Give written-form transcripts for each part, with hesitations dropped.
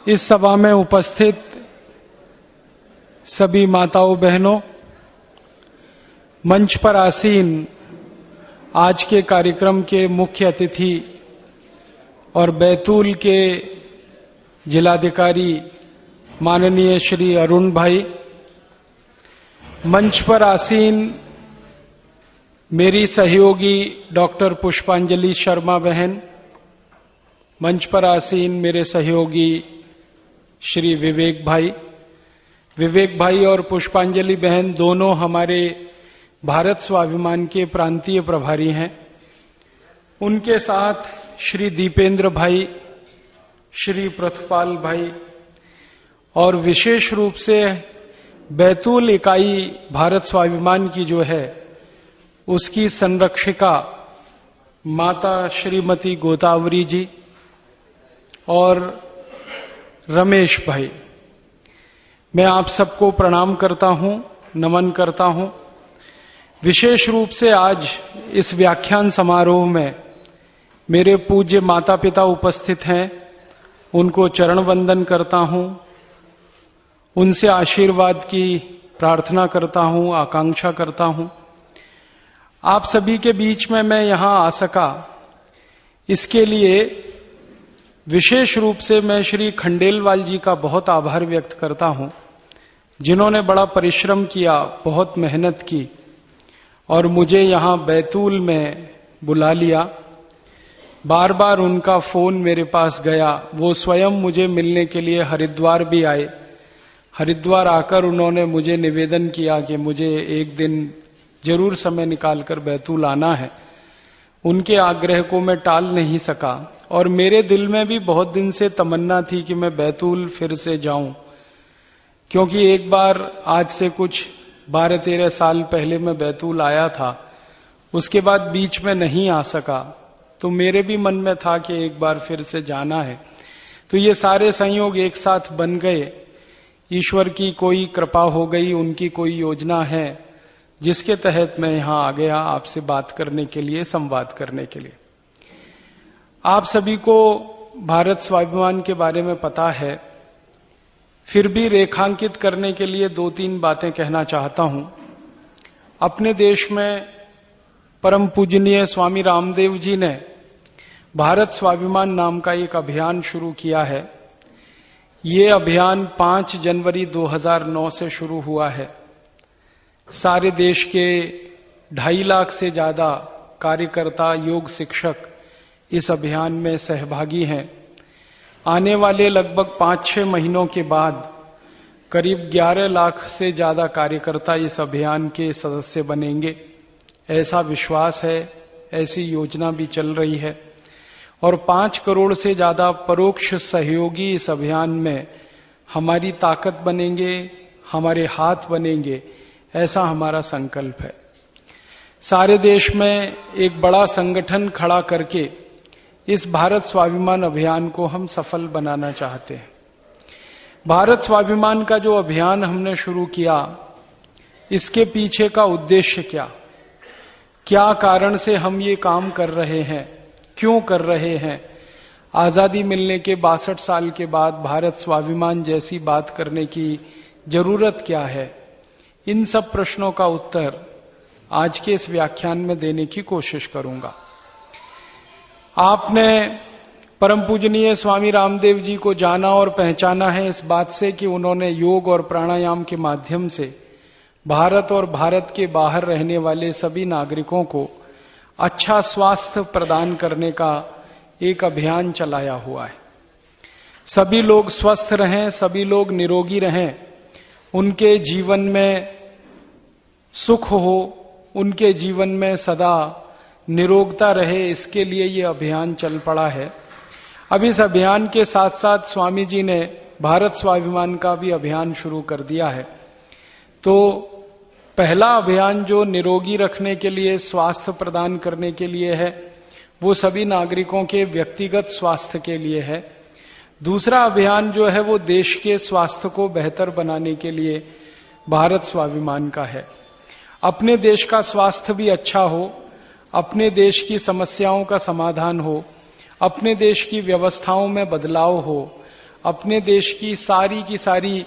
इस सभा में उपस्थित सभी माताओं बहनों, मंच पर आसीन आज के कार्यक्रम के मुख्य अतिथि और बैतूल के जिलाधिकारी माननीय श्री अरुण भाई, मंच पर आसीन मेरी सहयोगी डॉक्टर पुष्पांजलि शर्मा बहन, मंच पर आसीन मेरे सहयोगी श्री विवेक भाई और पुष्पांजलि बहन दोनों हमारे भारत स्वाभिमान के प्रांतीय प्रभारी हैं। उनके साथ श्री दीपेंद्र भाई, श्री प्रथपाल भाई और विशेष रूप से बैतूल इकाई भारत स्वाभिमान की जो है उसकी संरक्षिका माता श्रीमती गोदावरी जी और रमेश भाई, मैं आप सबको प्रणाम करता हूं, नमन करता हूं। विशेष रूप से आज इस व्याख्यान समारोह में मेरे पूज्य माता पिता उपस्थित हैं, उनको चरण वंदन करता हूं, उनसे आशीर्वाद की प्रार्थना करता हूं, आकांक्षा करता हूं। आप सभी के बीच में मैं यहां आ सका, इसके लिए विशेष रूप से मैं श्री खंडेलवाल जी का बहुत आभार व्यक्त करता हूं, जिन्होंने बड़ा परिश्रम किया, बहुत मेहनत की और मुझे यहां बैतूल में बुला लिया। बार बार उनका फोन मेरे पास गया, वो स्वयं मुझे मिलने के लिए हरिद्वार भी आए। हरिद्वार आकर उन्होंने मुझे निवेदन किया कि मुझे एक दिन जरूर समय निकालकर बैतूल आना है। उनके आग्रह को मैं टाल नहीं सका और मेरे दिल में भी बहुत दिन से तमन्ना थी कि मैं बैतूल फिर से जाऊं, क्योंकि एक बार आज से कुछ 12-13 साल पहले मैं बैतूल आया था, उसके बाद बीच में नहीं आ सका, तो मेरे भी मन में था कि एक बार फिर से जाना है। तो ये सारे संयोग एक साथ बन गए। ईश्वर की कोई कृपा हो गई, उनकी कोई योजना है जिसके तहत मैं यहां आ गया आपसे बात करने के लिए, संवाद करने के लिए। आप सभी को भारत स्वाभिमान के बारे में पता है, फिर भी रेखांकित करने के लिए 2-3 बातें कहना चाहता हूं। अपने देश में परम पूजनीय स्वामी रामदेव जी ने भारत स्वाभिमान नाम का एक अभियान शुरू किया है। ये अभियान 5 जनवरी 2009 से शुरू हुआ है। सारे देश के 2.5 लाख से ज्यादा कार्यकर्ता, योग शिक्षक इस अभियान में सहभागी हैं। आने वाले लगभग 5-6 महीनों के बाद करीब 11 लाख से ज्यादा कार्यकर्ता इस अभियान के सदस्य बनेंगे, ऐसा विश्वास है। ऐसी योजना भी चल रही है और 5 करोड़ से ज्यादा परोक्ष सहयोगी इस अभियान में हमारी ताकत बनेंगे, हमारे हाथ बनेंगे, ऐसा हमारा संकल्प है। सारे देश में एक बड़ा संगठन खड़ा करके इस भारत स्वाभिमान अभियान को हम सफल बनाना चाहते हैं। भारत स्वाभिमान का जो अभियान हमने शुरू किया, इसके पीछे का उद्देश्य क्या कारण से हम ये काम कर रहे हैं, क्यों कर रहे हैं, आजादी मिलने के 62 साल के बाद भारत स्वाभिमान जैसी बात करने की जरूरत क्या है, इन सब प्रश्नों का उत्तर आज के इस व्याख्यान में देने की कोशिश करूंगा। आपने परम पूजनीय स्वामी रामदेव जी को जाना और पहचाना है इस बात से कि उन्होंने योग और प्राणायाम के माध्यम से भारत और भारत के बाहर रहने वाले सभी नागरिकों को अच्छा स्वास्थ्य प्रदान करने का एक अभियान चलाया हुआ है। सभी लोग स्वस्थ रहें, सभी लोग निरोगी रहें, उनके जीवन में सुख हो, उनके जीवन में सदा निरोगता रहे, इसके लिए ये अभियान चल पड़ा है। अब इस अभियान के साथ साथ स्वामी जी ने भारत स्वाभिमान का भी अभियान शुरू कर दिया है। तो पहला अभियान जो निरोगी रखने के लिए, स्वास्थ्य प्रदान करने के लिए है, वो सभी नागरिकों के व्यक्तिगत स्वास्थ्य के लिए है। दूसरा अभियान जो है वो देश के स्वास्थ्य को बेहतर बनाने के लिए भारत स्वाभिमान का है। अपने देश का स्वास्थ्य भी अच्छा हो, अपने देश की समस्याओं का समाधान हो, अपने देश की व्यवस्थाओं में बदलाव हो, अपने देश की सारी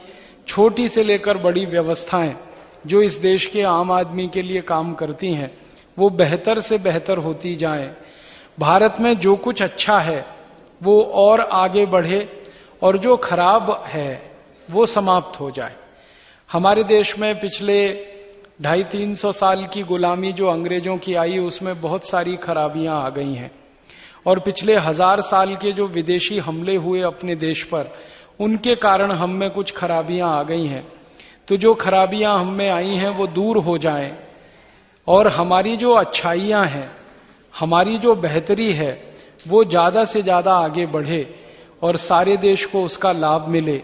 छोटी से लेकर बड़ी व्यवस्थाएं जो इस देश के आम आदमी के लिए काम करती हैं वो बेहतर से बेहतर होती जाएं। भारत में जो कुछ अच्छा है वो और आगे बढ़े और जो खराब है वो समाप्त हो जाए। हमारे देश में पिछले 250-300 साल की गुलामी जो अंग्रेजों की आई उसमें बहुत सारी खराबियां आ गई हैं और पिछले 1000 साल के जो विदेशी हमले हुए अपने देश पर उनके कारण हम में कुछ खराबियां आ गई हैं। तो जो खराबियां हम में आई हैं वो दूर हो जाएं और हमारी जो अच्छाइयां हैं, हमारी जो बेहतरी है वो ज्यादा से ज्यादा आगे बढ़े और सारे देश को उसका लाभ मिले,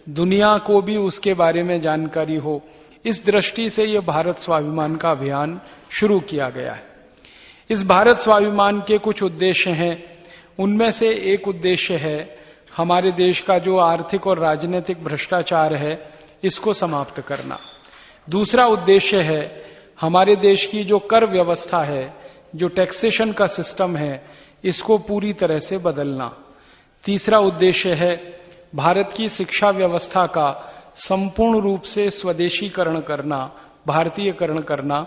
दुनिया को भी उसके बारे में जानकारी हो। इस दृष्टि से यह भारत स्वाभिमान का अभियान शुरू किया गया है। इस भारत स्वाभिमान के कुछ उद्देश्य हैं। उनमें से एक उद्देश्य है हमारे देश का जो आर्थिक और राजनीतिक भ्रष्टाचार है इसको समाप्त करना। दूसरा उद्देश्य है हमारे देश की जो कर व्यवस्था है, जो टैक्सेशन का सिस्टम है, इसको पूरी तरह से बदलना। तीसरा उद्देश्य है भारत की शिक्षा व्यवस्था का संपूर्ण रूप से स्वदेशीकरण करना, भारतीयकरण करना।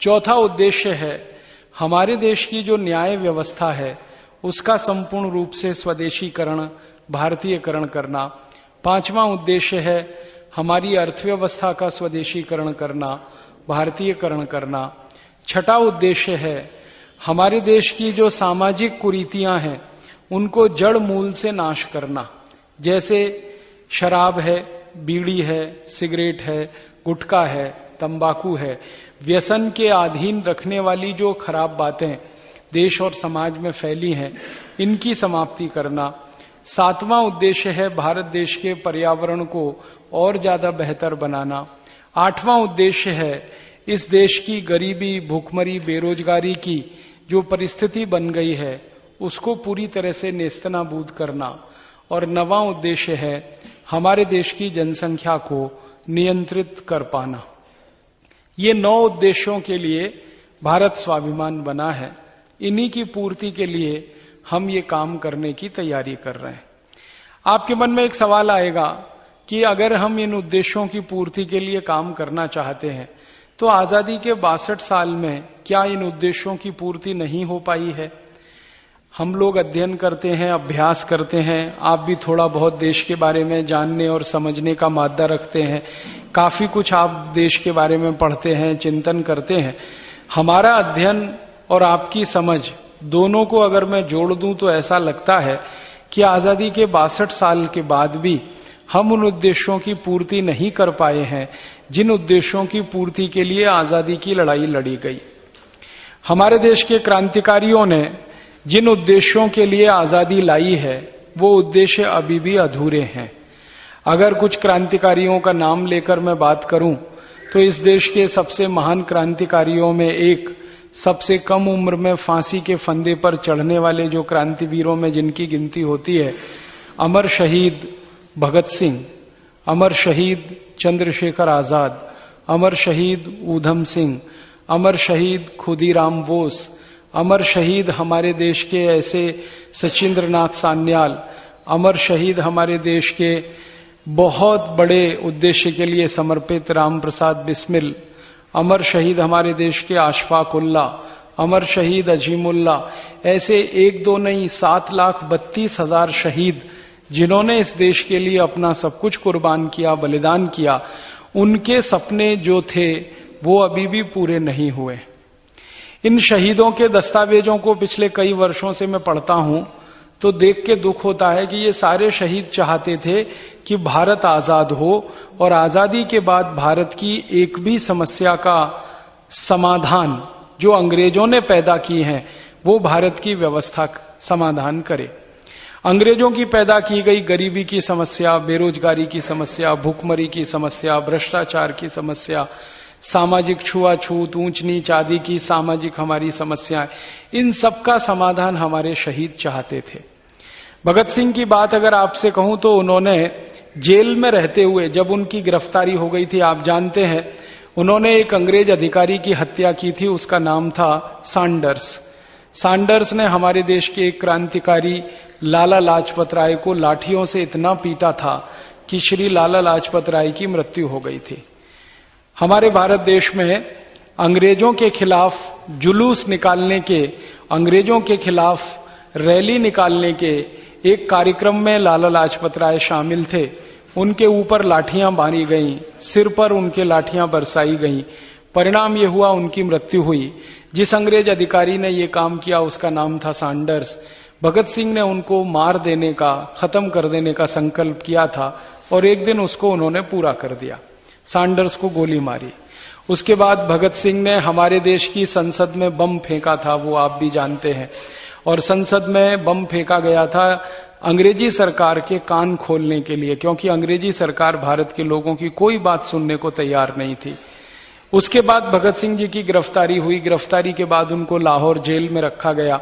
चौथा उद्देश्य है हमारे देश की जो न्याय व्यवस्था है उसका संपूर्ण रूप से स्वदेशीकरण, भारतीयकरण करना। पांचवा उद्देश्य है हमारी अर्थव्यवस्था का स्वदेशीकरण करना, भारतीयकरण करना। छठा उद्देश्य है हमारे देश की जो सामाजिक कुरीतियां हैं उनको जड़ मूल से नाश करना, जैसे शराब है, बीड़ी है, सिगरेट है, गुटखा है, तंबाकू है, व्यसन के अधीन रखने वाली जो खराब बातें देश और समाज में फैली हैं इनकी समाप्ति करना। सातवां उद्देश्य है भारत देश के पर्यावरण को और ज्यादा बेहतर बनाना। आठवां उद्देश्य है इस देश की गरीबी, भूखमरी, बेरोजगारी की जो परिस्थिति बन गई है उसको पूरी तरह से नेस्तनाबूद करना। और नवां उद्देश्य है हमारे देश की जनसंख्या को नियंत्रित कर पाना। ये 9 उद्देश्यों के लिए भारत स्वाभिमान बना है। इन्हीं की पूर्ति के लिए हम ये काम करने की तैयारी कर रहे हैं। आपके मन में एक सवाल आएगा कि अगर हम इन उद्देश्यों की पूर्ति के लिए काम करना चाहते हैं तो आजादी के 62 साल में क्या इन उद्देश्यों की पूर्ति नहीं हो पाई है? हम लोग अध्ययन करते हैं, अभ्यास करते हैं, आप भी थोड़ा बहुत देश के बारे में जानने और समझने का मादा रखते हैं, काफी कुछ आप देश के बारे में पढ़ते हैं, चिंतन करते हैं। हमारा अध्ययन और आपकी समझ दोनों को अगर मैं जोड़ दूं तो ऐसा लगता है कि आजादी के 62 साल के बाद भी हम उन उद्देश्यों की पूर्ति नहीं कर पाए हैं जिन उद्देश्यों की पूर्ति के लिए आजादी की लड़ाई लड़ी गई। हमारे देश के क्रांतिकारियों ने जिन उद्देश्यों के लिए आजादी लाई है वो उद्देश्य अभी भी अधूरे हैं। अगर कुछ क्रांतिकारियों का नाम लेकर मैं बात करूं तो इस देश के सबसे महान क्रांतिकारियों में एक, सबसे कम उम्र में फांसी के फंदे पर चढ़ने वाले जो क्रांतिवीरों में जिनकी गिनती होती है, अमर शहीद भगत सिंह, अमर शहीद चंद्रशेखर आजाद, अमर शहीद ऊधम सिंह, अमर शहीद खुदीराम बोस, अमर शहीद हमारे देश के ऐसे सचिंद्रनाथ सान्याल, अमर शहीद हमारे देश के बहुत बड़े उद्देश्य के लिए समर्पित राम प्रसाद बिस्मिल, अमर शहीद हमारे देश के अशफाक उल्ला, अमर शहीद अजीमुल्ला, ऐसे 1-2 नहीं 7,32,000 शहीद जिन्होंने इस देश के लिए अपना सब कुछ कुर्बान किया, बलिदान किया। उनके सपने जो थे वो अभी भी पूरे नहीं हुए। इन शहीदों के दस्तावेजों को पिछले कई वर्षों से मैं पढ़ता हूं तो देख के दुख होता है कि ये सारे शहीद चाहते थे कि भारत आजाद हो और आजादी के बाद भारत की एक भी समस्या का समाधान जो अंग्रेजों ने पैदा की है वो भारत की व्यवस्था समाधान करे। अंग्रेजों की पैदा की गई गरीबी की समस्या, बेरोजगारी की समस्या, भूखमरी की समस्या, भ्रष्टाचार की समस्या, सामाजिक छुआछूत, ऊंच नीच आदि की सामाजिक हमारी समस्याएं, इन सब का समाधान हमारे शहीद चाहते थे। भगत सिंह की बात अगर आपसे कहूं तो उन्होंने जेल में रहते हुए जब उनकी गिरफ्तारी हो गई थी, आप जानते हैं उन्होंने एक अंग्रेज अधिकारी की हत्या की थी, उसका नाम था सैंडर्स। सैंडर्स ने हमारे देश के एक क्रांतिकारी लाला लाजपत राय को लाठियों से इतना पीटा था कि श्री लाला लाजपत राय की मृत्यु हो गई थी। हमारे भारत देश में अंग्रेजों के खिलाफ जुलूस निकालने के, अंग्रेजों के खिलाफ रैली निकालने के एक कार्यक्रम में लाला लाजपत राय शामिल थे। उनके ऊपर लाठियां मारी गईं, सिर पर उनके लाठियां बरसाई गईं। परिणाम यह हुआ उनकी मृत्यु हुई। जिस अंग्रेज अधिकारी ने यह काम किया उसका नाम था सैंडर्स। भगत सिंह ने उनको मार देने का, खत्म कर देने का संकल्प किया था और एक दिन उसको उन्होंने पूरा कर दिया। सैंडर्स को गोली मारी। उसके बाद भगत सिंह ने हमारे देश की संसद में बम फेंका था, वो आप भी जानते हैं। और संसद में बम फेंका गया था अंग्रेजी सरकार के कान खोलने के लिए, क्योंकि अंग्रेजी सरकार भारत के लोगों की कोई बात सुनने को तैयार नहीं थी। उसके बाद भगत सिंह जी की गिरफ्तारी हुई। गिरफ्तारी के बाद उनको लाहौर जेल में रखा गया।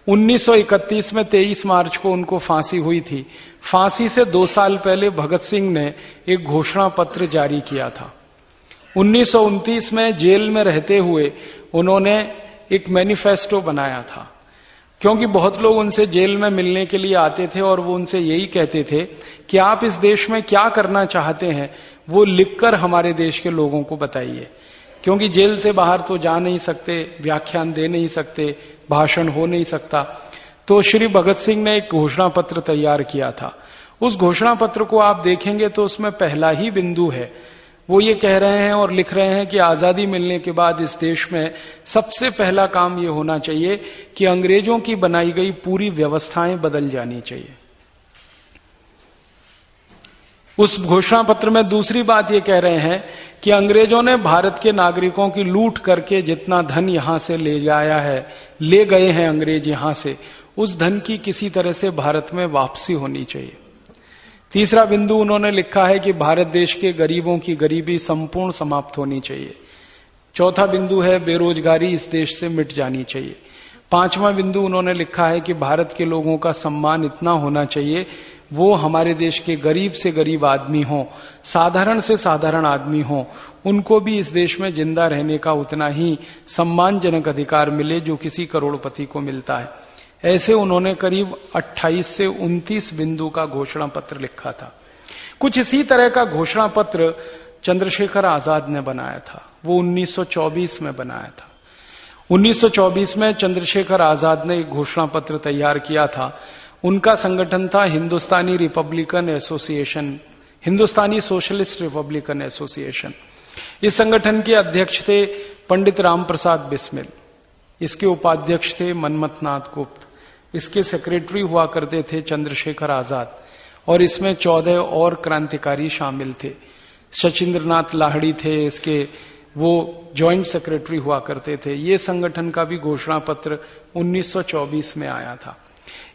1931 में 23 मार्च को उनको फांसी हुई थी। फांसी से 2 साल पहले भगत सिंह ने एक घोषणा पत्र जारी किया था। 1929 में जेल में रहते हुए उन्होंने एक मैनिफेस्टो बनाया था, क्योंकि बहुत लोग उनसे जेल में मिलने के लिए आते थे और वो उनसे यही कहते थे कि आप इस देश में क्या करना चाहते हैं वो लिखकर हमारे देश के लोगों को बताइए, क्योंकि जेल से बाहर तो जा नहीं सकते, व्याख्यान दे नहीं सकते, भाषण हो नहीं सकता। तो श्री भगत सिंह ने एक घोषणा पत्र तैयार किया था। उस घोषणा पत्र को आप देखेंगे तो उसमें पहला ही बिंदु है, वो ये कह रहे हैं और लिख रहे हैं कि आजादी मिलने के बाद इस देश में सबसे पहला काम ये होना चाहिए कि अंग्रेजों की बनाई गई पूरी व्यवस्थाएं बदल जानी चाहिए। उस घोषणा पत्र में दूसरी बात ये कह रहे हैं कि अंग्रेजों ने भारत के नागरिकों की लूट करके जितना धन यहां से ले जाया है, ले गए हैं अंग्रेज यहां से, उस धन की किसी तरह से भारत में वापसी होनी चाहिए। तीसरा बिंदु उन्होंने लिखा है कि भारत देश के गरीबों की गरीबी संपूर्ण समाप्त होनी चाहिए। चौथा बिंदु है बेरोजगारी इस देश से मिट जानी चाहिए। पांचवा बिंदु उन्होंने लिखा है कि भारत के लोगों का सम्मान इतना होना चाहिए, वो हमारे देश के गरीब से गरीब आदमी हो, साधारण से साधारण आदमी हो, उनको भी इस देश में जिंदा रहने का उतना ही सम्मानजनक अधिकार मिले जो किसी करोड़पति को मिलता है। ऐसे उन्होंने करीब 28 से 29 बिंदु का घोषणा पत्र लिखा था। कुछ इसी तरह का घोषणा पत्र चंद्रशेखर आजाद ने बनाया था, वो 1924 में बनाया था। 1924 में चंद्रशेखर आजाद ने एक घोषणा पत्र तैयार किया था। उनका संगठन था हिंदुस्तानी रिपब्लिकन एसोसिएशन, हिंदुस्तानी सोशलिस्ट रिपब्लिकन एसोसिएशन। इस संगठन के अध्यक्ष थे पंडित राम प्रसाद बिस्मिल, इसके उपाध्यक्ष थे मनमथ नाथ गुप्त, इसके सेक्रेटरी हुआ करते थे चंद्रशेखर आजाद, और इसमें 14 और क्रांतिकारी शामिल थे। सचिंद्रनाथ लाहिड़ी थे इसके, वो जॉइंट सेक्रेटरी हुआ करते थे। ये संगठन का भी घोषणा पत्र 1924 में आया था।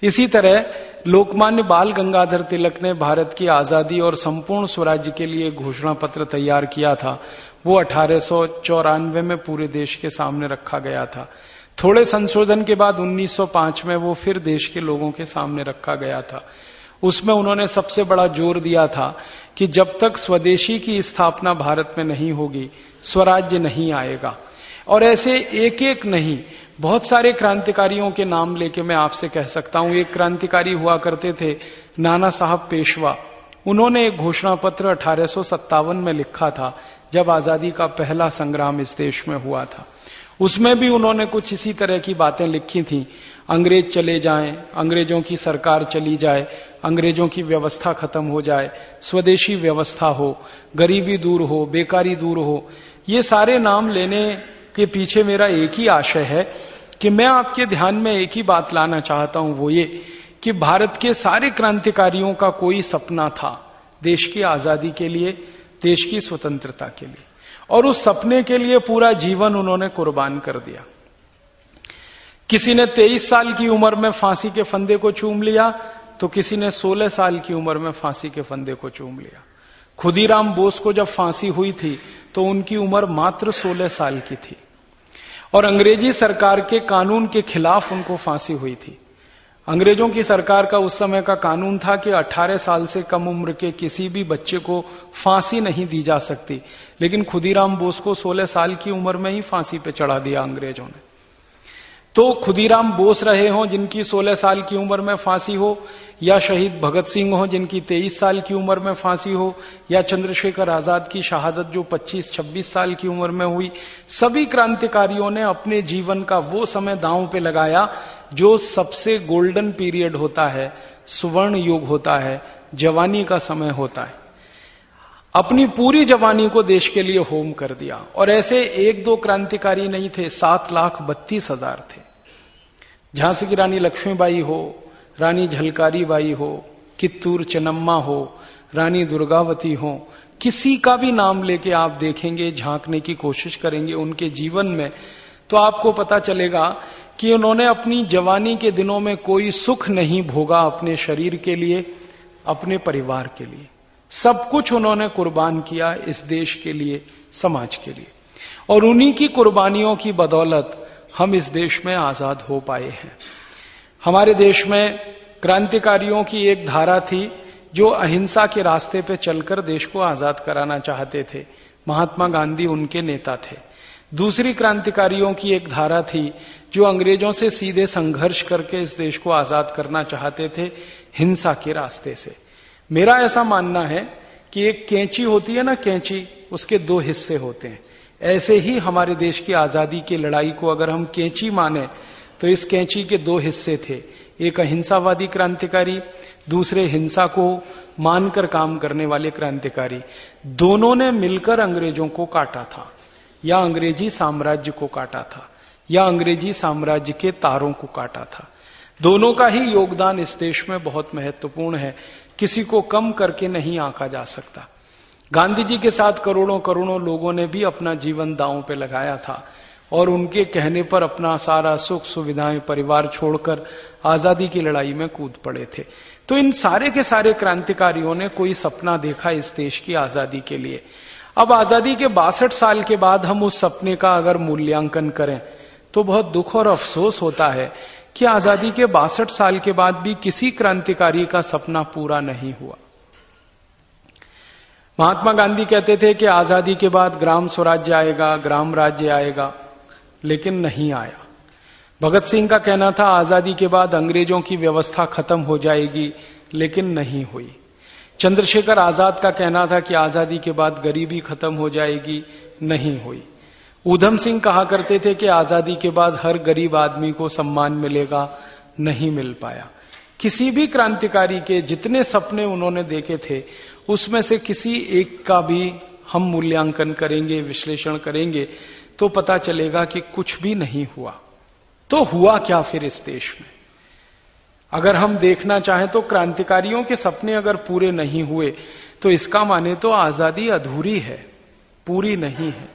इसी तरह लोकमान्य बाल गंगाधर तिलक ने भारत की आजादी और संपूर्ण स्वराज्य के लिए घोषणा पत्र तैयार किया था। वो 1894 में पूरे देश के सामने रखा गया था। थोड़े संशोधन के बाद 1905 में वो फिर देश के लोगों के सामने रखा गया था। उसमें उन्होंने सबसे बड़ा जोर दिया था कि जब तक स्वदेशी की स्थापना भारत में नहीं होगी, स्वराज्य नहीं आएगा। और ऐसे एक एक नहीं, बहुत सारे क्रांतिकारियों के नाम लेके मैं आपसे कह सकता हूं। एक क्रांतिकारी हुआ करते थे नाना साहब पेशवा, उन्होंने एक घोषणा पत्र 1857 में लिखा था, जब आजादी का पहला संग्राम इस देश में हुआ था। उसमें भी उन्होंने कुछ इसी तरह की बातें लिखी थी। अंग्रेज चले जाएं, अंग्रेजों की सरकार चली जाए, अंग्रेजों की व्यवस्था खत्म हो जाए, स्वदेशी व्यवस्था हो, गरीबी दूर हो, बेकारी दूर हो। ये सारे नाम लेने के पीछे मेरा एक ही आशय है कि मैं आपके ध्यान में एक ही बात लाना चाहता हूं, वो ये कि भारत के सारे क्रांतिकारियों का कोई सपना था देश की आजादी के लिए, देश की स्वतंत्रता के लिए, और उस सपने के लिए पूरा जीवन उन्होंने कुर्बान कर दिया। किसी ने 23 साल की उम्र में फांसी के फंदे को चूम लिया, तो किसी ने 16 साल की उम्र में फांसी के फंदे को चूम लिया। खुदीराम बोस को जब फांसी हुई थी तो उनकी उम्र मात्र 16 साल की थी, और अंग्रेजी सरकार के कानून के खिलाफ उनको फांसी हुई थी। अंग्रेजों की सरकार का उस समय का कानून था कि 18 साल से कम उम्र के किसी भी बच्चे को फांसी नहीं दी जा सकती, लेकिन खुदीराम बोस को 16 साल की उम्र में ही फांसी पे चढ़ा दिया अंग्रेजों ने। तो खुदीराम बोस रहे हों जिनकी 16 साल की उम्र में फांसी हो, या शहीद भगत सिंह हो जिनकी 23 साल की उम्र में फांसी हो, या चंद्रशेखर आजाद की शहादत जो 25-26 साल की उम्र में हुई, सभी क्रांतिकारियों ने अपने जीवन का वो समय दांव पे लगाया जो सबसे गोल्डन पीरियड होता है, सुवर्ण युग होता है, जवानी का समय होता है। अपनी पूरी जवानी को देश के लिए होम कर दिया। और ऐसे एक दो क्रांतिकारी नहीं थे, 7,32,000 थे। झांसी की रानी लक्ष्मीबाई हो, रानी झलकारी बाई हो, कित्तूर चेन्नम्मा हो, रानी दुर्गावती हो, किसी का भी नाम लेके आप देखेंगे, झांकने की कोशिश करेंगे उनके जीवन में, तो आपको पता चलेगा कि उन्होंने अपनी जवानी के दिनों में कोई सुख नहीं भोगा अपने शरीर के लिए, अपने परिवार के लिए। सब कुछ उन्होंने कुर्बान किया इस देश के लिए, समाज के लिए। और उन्हीं की कुर्बानियों की बदौलत हम इस देश में आजाद हो पाए हैं। हमारे देश में क्रांतिकारियों की एक धारा थी जो अहिंसा के रास्ते पे चलकर देश को आजाद कराना चाहते थे। महात्मा गांधी उनके नेता थे। दूसरी क्रांतिकारियों की एक धारा थी जो अंग्रेजों से सीधे संघर्ष करके इस देश को आजाद करना चाहते थे, हिंसा के रास्ते से। मेरा ऐसा मानना है कि एक कैंची होती है ना, कैंची, उसके दो हिस्से होते हैं। ऐसे ही हमारे देश की आजादी की लड़ाई को अगर हम कैंची माने तो इस कैंची के दो हिस्से थे, एक अहिंसावादी क्रांतिकारी, दूसरे हिंसा को मानकर काम करने वाले क्रांतिकारी। दोनों ने मिलकर अंग्रेजों को काटा था, या अंग्रेजी साम्राज्य को काटा था, या अंग्रेजी साम्राज्य के तारों को काटा था। दोनों का ही योगदान इस देश में बहुत महत्वपूर्ण है, किसी को कम करके नहीं आंका जा सकता। गांधी जी के साथ करोड़ों करोड़ों लोगों ने भी अपना जीवन दांव पे लगाया था और उनके कहने पर अपना सारा सुख सुविधाएं, परिवार छोड़कर आजादी की लड़ाई में कूद पड़े थे। तो इन सारे के सारे क्रांतिकारियों ने कोई सपना देखा इस देश की आजादी के लिए। अब आजादी के 62 साल के बाद हम उस सपने का अगर मूल्यांकन करें तो बहुत दुख और अफसोस होता है कि आजादी के 62 साल के बाद भी किसी क्रांतिकारी का सपना पूरा नहीं हुआ। महात्मा गांधी कहते थे कि आजादी के बाद ग्राम स्वराज्य आएगा, ग्राम राज्य आएगा, लेकिन नहीं आया। भगत सिंह का कहना था आजादी के बाद अंग्रेजों की व्यवस्था खत्म हो जाएगी, लेकिन नहीं हुई। चंद्रशेखर आजाद का कहना था कि आजादी के बाद गरीबी खत्म हो जाएगी, नहीं हुई। ऊधम सिंह कहा करते थे कि आजादी के बाद हर गरीब आदमी को सम्मान मिलेगा, नहीं मिल पाया। किसी भी क्रांतिकारी के जितने सपने उन्होंने देखे थे उसमें से किसी एक का भी हम मूल्यांकन करेंगे, विश्लेषण करेंगे तो पता चलेगा कि कुछ भी नहीं हुआ। तो हुआ क्या फिर इस देश में? अगर हम देखना चाहें तो क्रांतिकारियों के सपने अगर पूरे नहीं हुए तो इसका माने तो आजादी अधूरी है, पूरी नहीं है।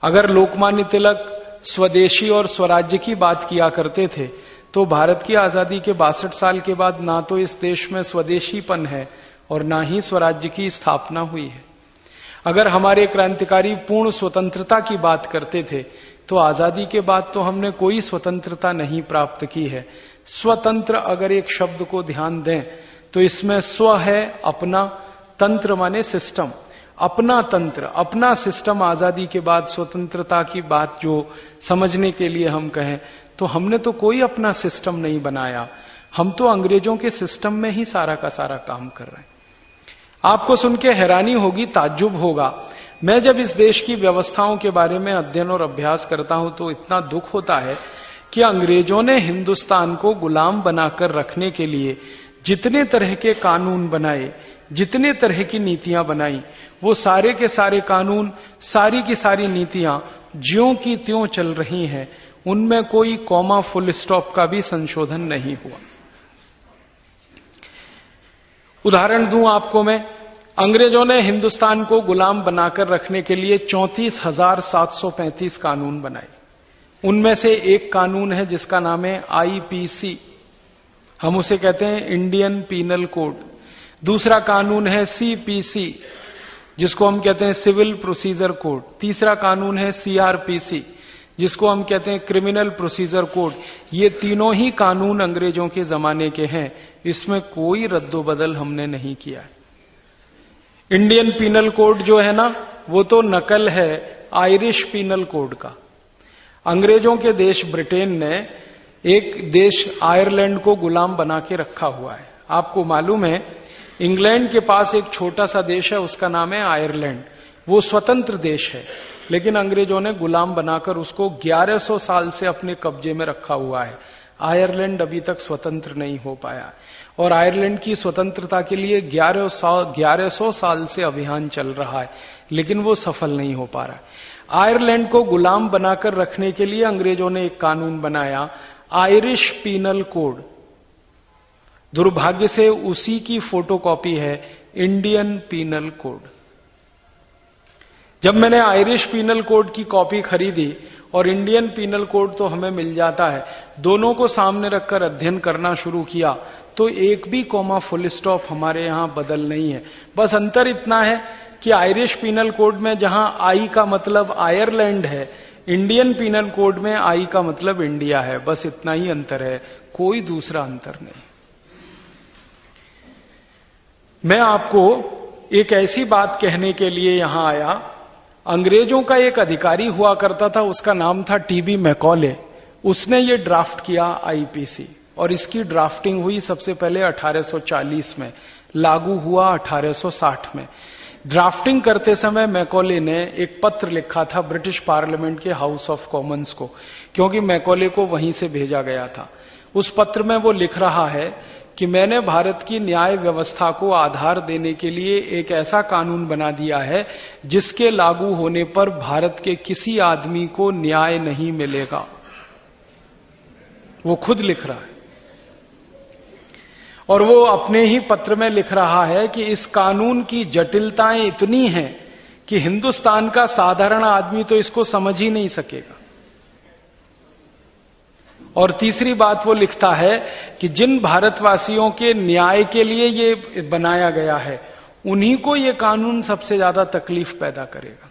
अगर लोकमान्य तिलक स्वदेशी और स्वराज्य की बात किया करते थे तो भारत की आजादी के 62 साल के बाद ना तो इस देश में स्वदेशीपन है और ना ही स्वराज्य की स्थापना हुई है। अगर हमारे क्रांतिकारी पूर्ण स्वतंत्रता की बात करते थे तो आजादी के बाद तो हमने कोई स्वतंत्रता नहीं प्राप्त की है। स्वतंत्र अगर एक शब्द को ध्यान दें तो इसमें स्व है, अपना, तंत्र माने सिस्टम, अपना तंत्र, अपना सिस्टम। आजादी के बाद स्वतंत्रता की बात जो समझने के लिए हम कहें तो हमने तो कोई अपना सिस्टम नहीं बनाया, हम तो अंग्रेजों के सिस्टम में ही सारा का सारा काम कर रहे हैं। आपको सुन के हैरानी होगी, ताज्जुब होगा। मैं जब इस देश की व्यवस्थाओं के बारे में अध्ययन और अभ्यास करता हूं तो इतना दुख होता है कि अंग्रेजों ने हिंदुस्तान को गुलाम बनाकर रखने के लिए जितने तरह के कानून बनाए, जितने तरह की नीतियां बनाई, वो सारे के सारे कानून, सारी की सारी नीतियां ज्यों की त्यों चल रही हैं। उनमें कोई कॉमा फुल स्टॉप का भी संशोधन नहीं हुआ। उदाहरण दूं आपको मैं, अंग्रेजों ने हिंदुस्तान को गुलाम बनाकर रखने के लिए 34,735 कानून बनाए। उनमें से एक कानून है जिसका नाम है आईपीसी, हम उसे कहते हैं इंडियन पीनल कोड। दूसरा कानून है सीपीसी जिसको हम कहते हैं सिविल प्रोसीजर कोड। तीसरा कानून है सीआरपीसी जिसको हम कहते हैं क्रिमिनल प्रोसीजर कोड। ये तीनों ही कानून अंग्रेजों के जमाने के हैं, इसमें कोई रद्दोबदल हमने नहीं किया है। इंडियन पीनल कोड जो है ना, वो तो नकल है आयरिश पीनल कोड का। अंग्रेजों के देश ब्रिटेन ने एक देश आयरलैंड को गुलाम बना के रखा हुआ है। आपको मालूम है, इंग्लैंड के पास एक छोटा सा देश है, उसका नाम है आयरलैंड। वो स्वतंत्र देश है, लेकिन अंग्रेजों ने गुलाम बनाकर उसको 1100 साल से अपने कब्जे में रखा हुआ है। आयरलैंड अभी तक स्वतंत्र नहीं हो पाया और आयरलैंड की स्वतंत्रता के लिए 1100 साल से अभियान चल रहा है, लेकिन वो सफल नहीं हो पा रहा है। आयरलैंड को गुलाम बनाकर रखने के लिए अंग्रेजों ने एक कानून बनाया, आयरिश पीनल कोड। दुर्भाग्य से उसी की फोटोकॉपी है इंडियन पीनल कोड। जब मैंने आयरिश पीनल कोड की कॉपी खरीदी और इंडियन पीनल कोड तो हमें मिल जाता है, दोनों को सामने रखकर अध्ययन करना शुरू किया तो एक भी कॉमा फुल स्टॉप हमारे यहां बदल नहीं है। बस अंतर इतना है कि आयरिश पीनल कोड में जहां आई का मतलब आयरलैंड है, इंडियन पीनल कोड में आई का मतलब इंडिया है। बस इतना ही अंतर है, कोई दूसरा अंतर नहीं। मैं आपको एक ऐसी बात कहने के लिए यहां आया। अंग्रेजों का एक अधिकारी हुआ करता था, उसका नाम था टीबी मैकॉले। उसने ये ड्राफ्ट किया आईपीसी, और इसकी ड्राफ्टिंग हुई सबसे पहले 1840 में, लागू हुआ 1860 में। ड्राफ्टिंग करते समय मैकॉले ने एक पत्र लिखा था ब्रिटिश पार्लियामेंट के हाउस ऑफ कॉमन्स को, क्योंकि मैकॉले को वहीं से भेजा गया था। उस पत्र में वो लिख रहा है कि मैंने भारत की न्याय व्यवस्था को आधार देने के लिए एक ऐसा कानून बना दिया है जिसके लागू होने पर भारत के किसी आदमी को न्याय नहीं मिलेगा। वो खुद लिख रहा है और वो अपने ही पत्र में लिख रहा है कि इस कानून की जटिलताएं इतनी हैं कि हिंदुस्तान का साधारण आदमी तो इसको समझ ही नहीं सकेगा। और तीसरी बात वो लिखता है कि जिन भारतवासियों के न्याय के लिए ये बनाया गया है, उन्हीं को ये कानून सबसे ज्यादा तकलीफ पैदा करेगा।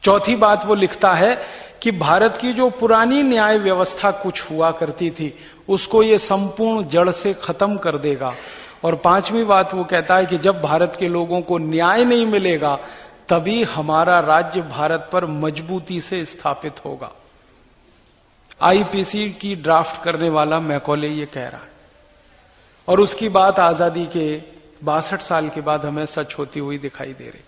चौथी बात वो लिखता है कि भारत की जो पुरानी न्याय व्यवस्था कुछ हुआ करती थी, उसको ये संपूर्ण जड़ से खत्म कर देगा। और पांचवी बात वो कहता है कि जब भारत के लोगों को न्याय नहीं मिलेगा, तभी हमारा राज्य भारत पर मजबूती से स्थापित होगा। आईपीसी की ड्राफ्ट करने वाला मैकॉले ये कह रहा है, और उसकी बात आजादी के 62 साल के बाद हमें सच होती हुई दिखाई दे रही।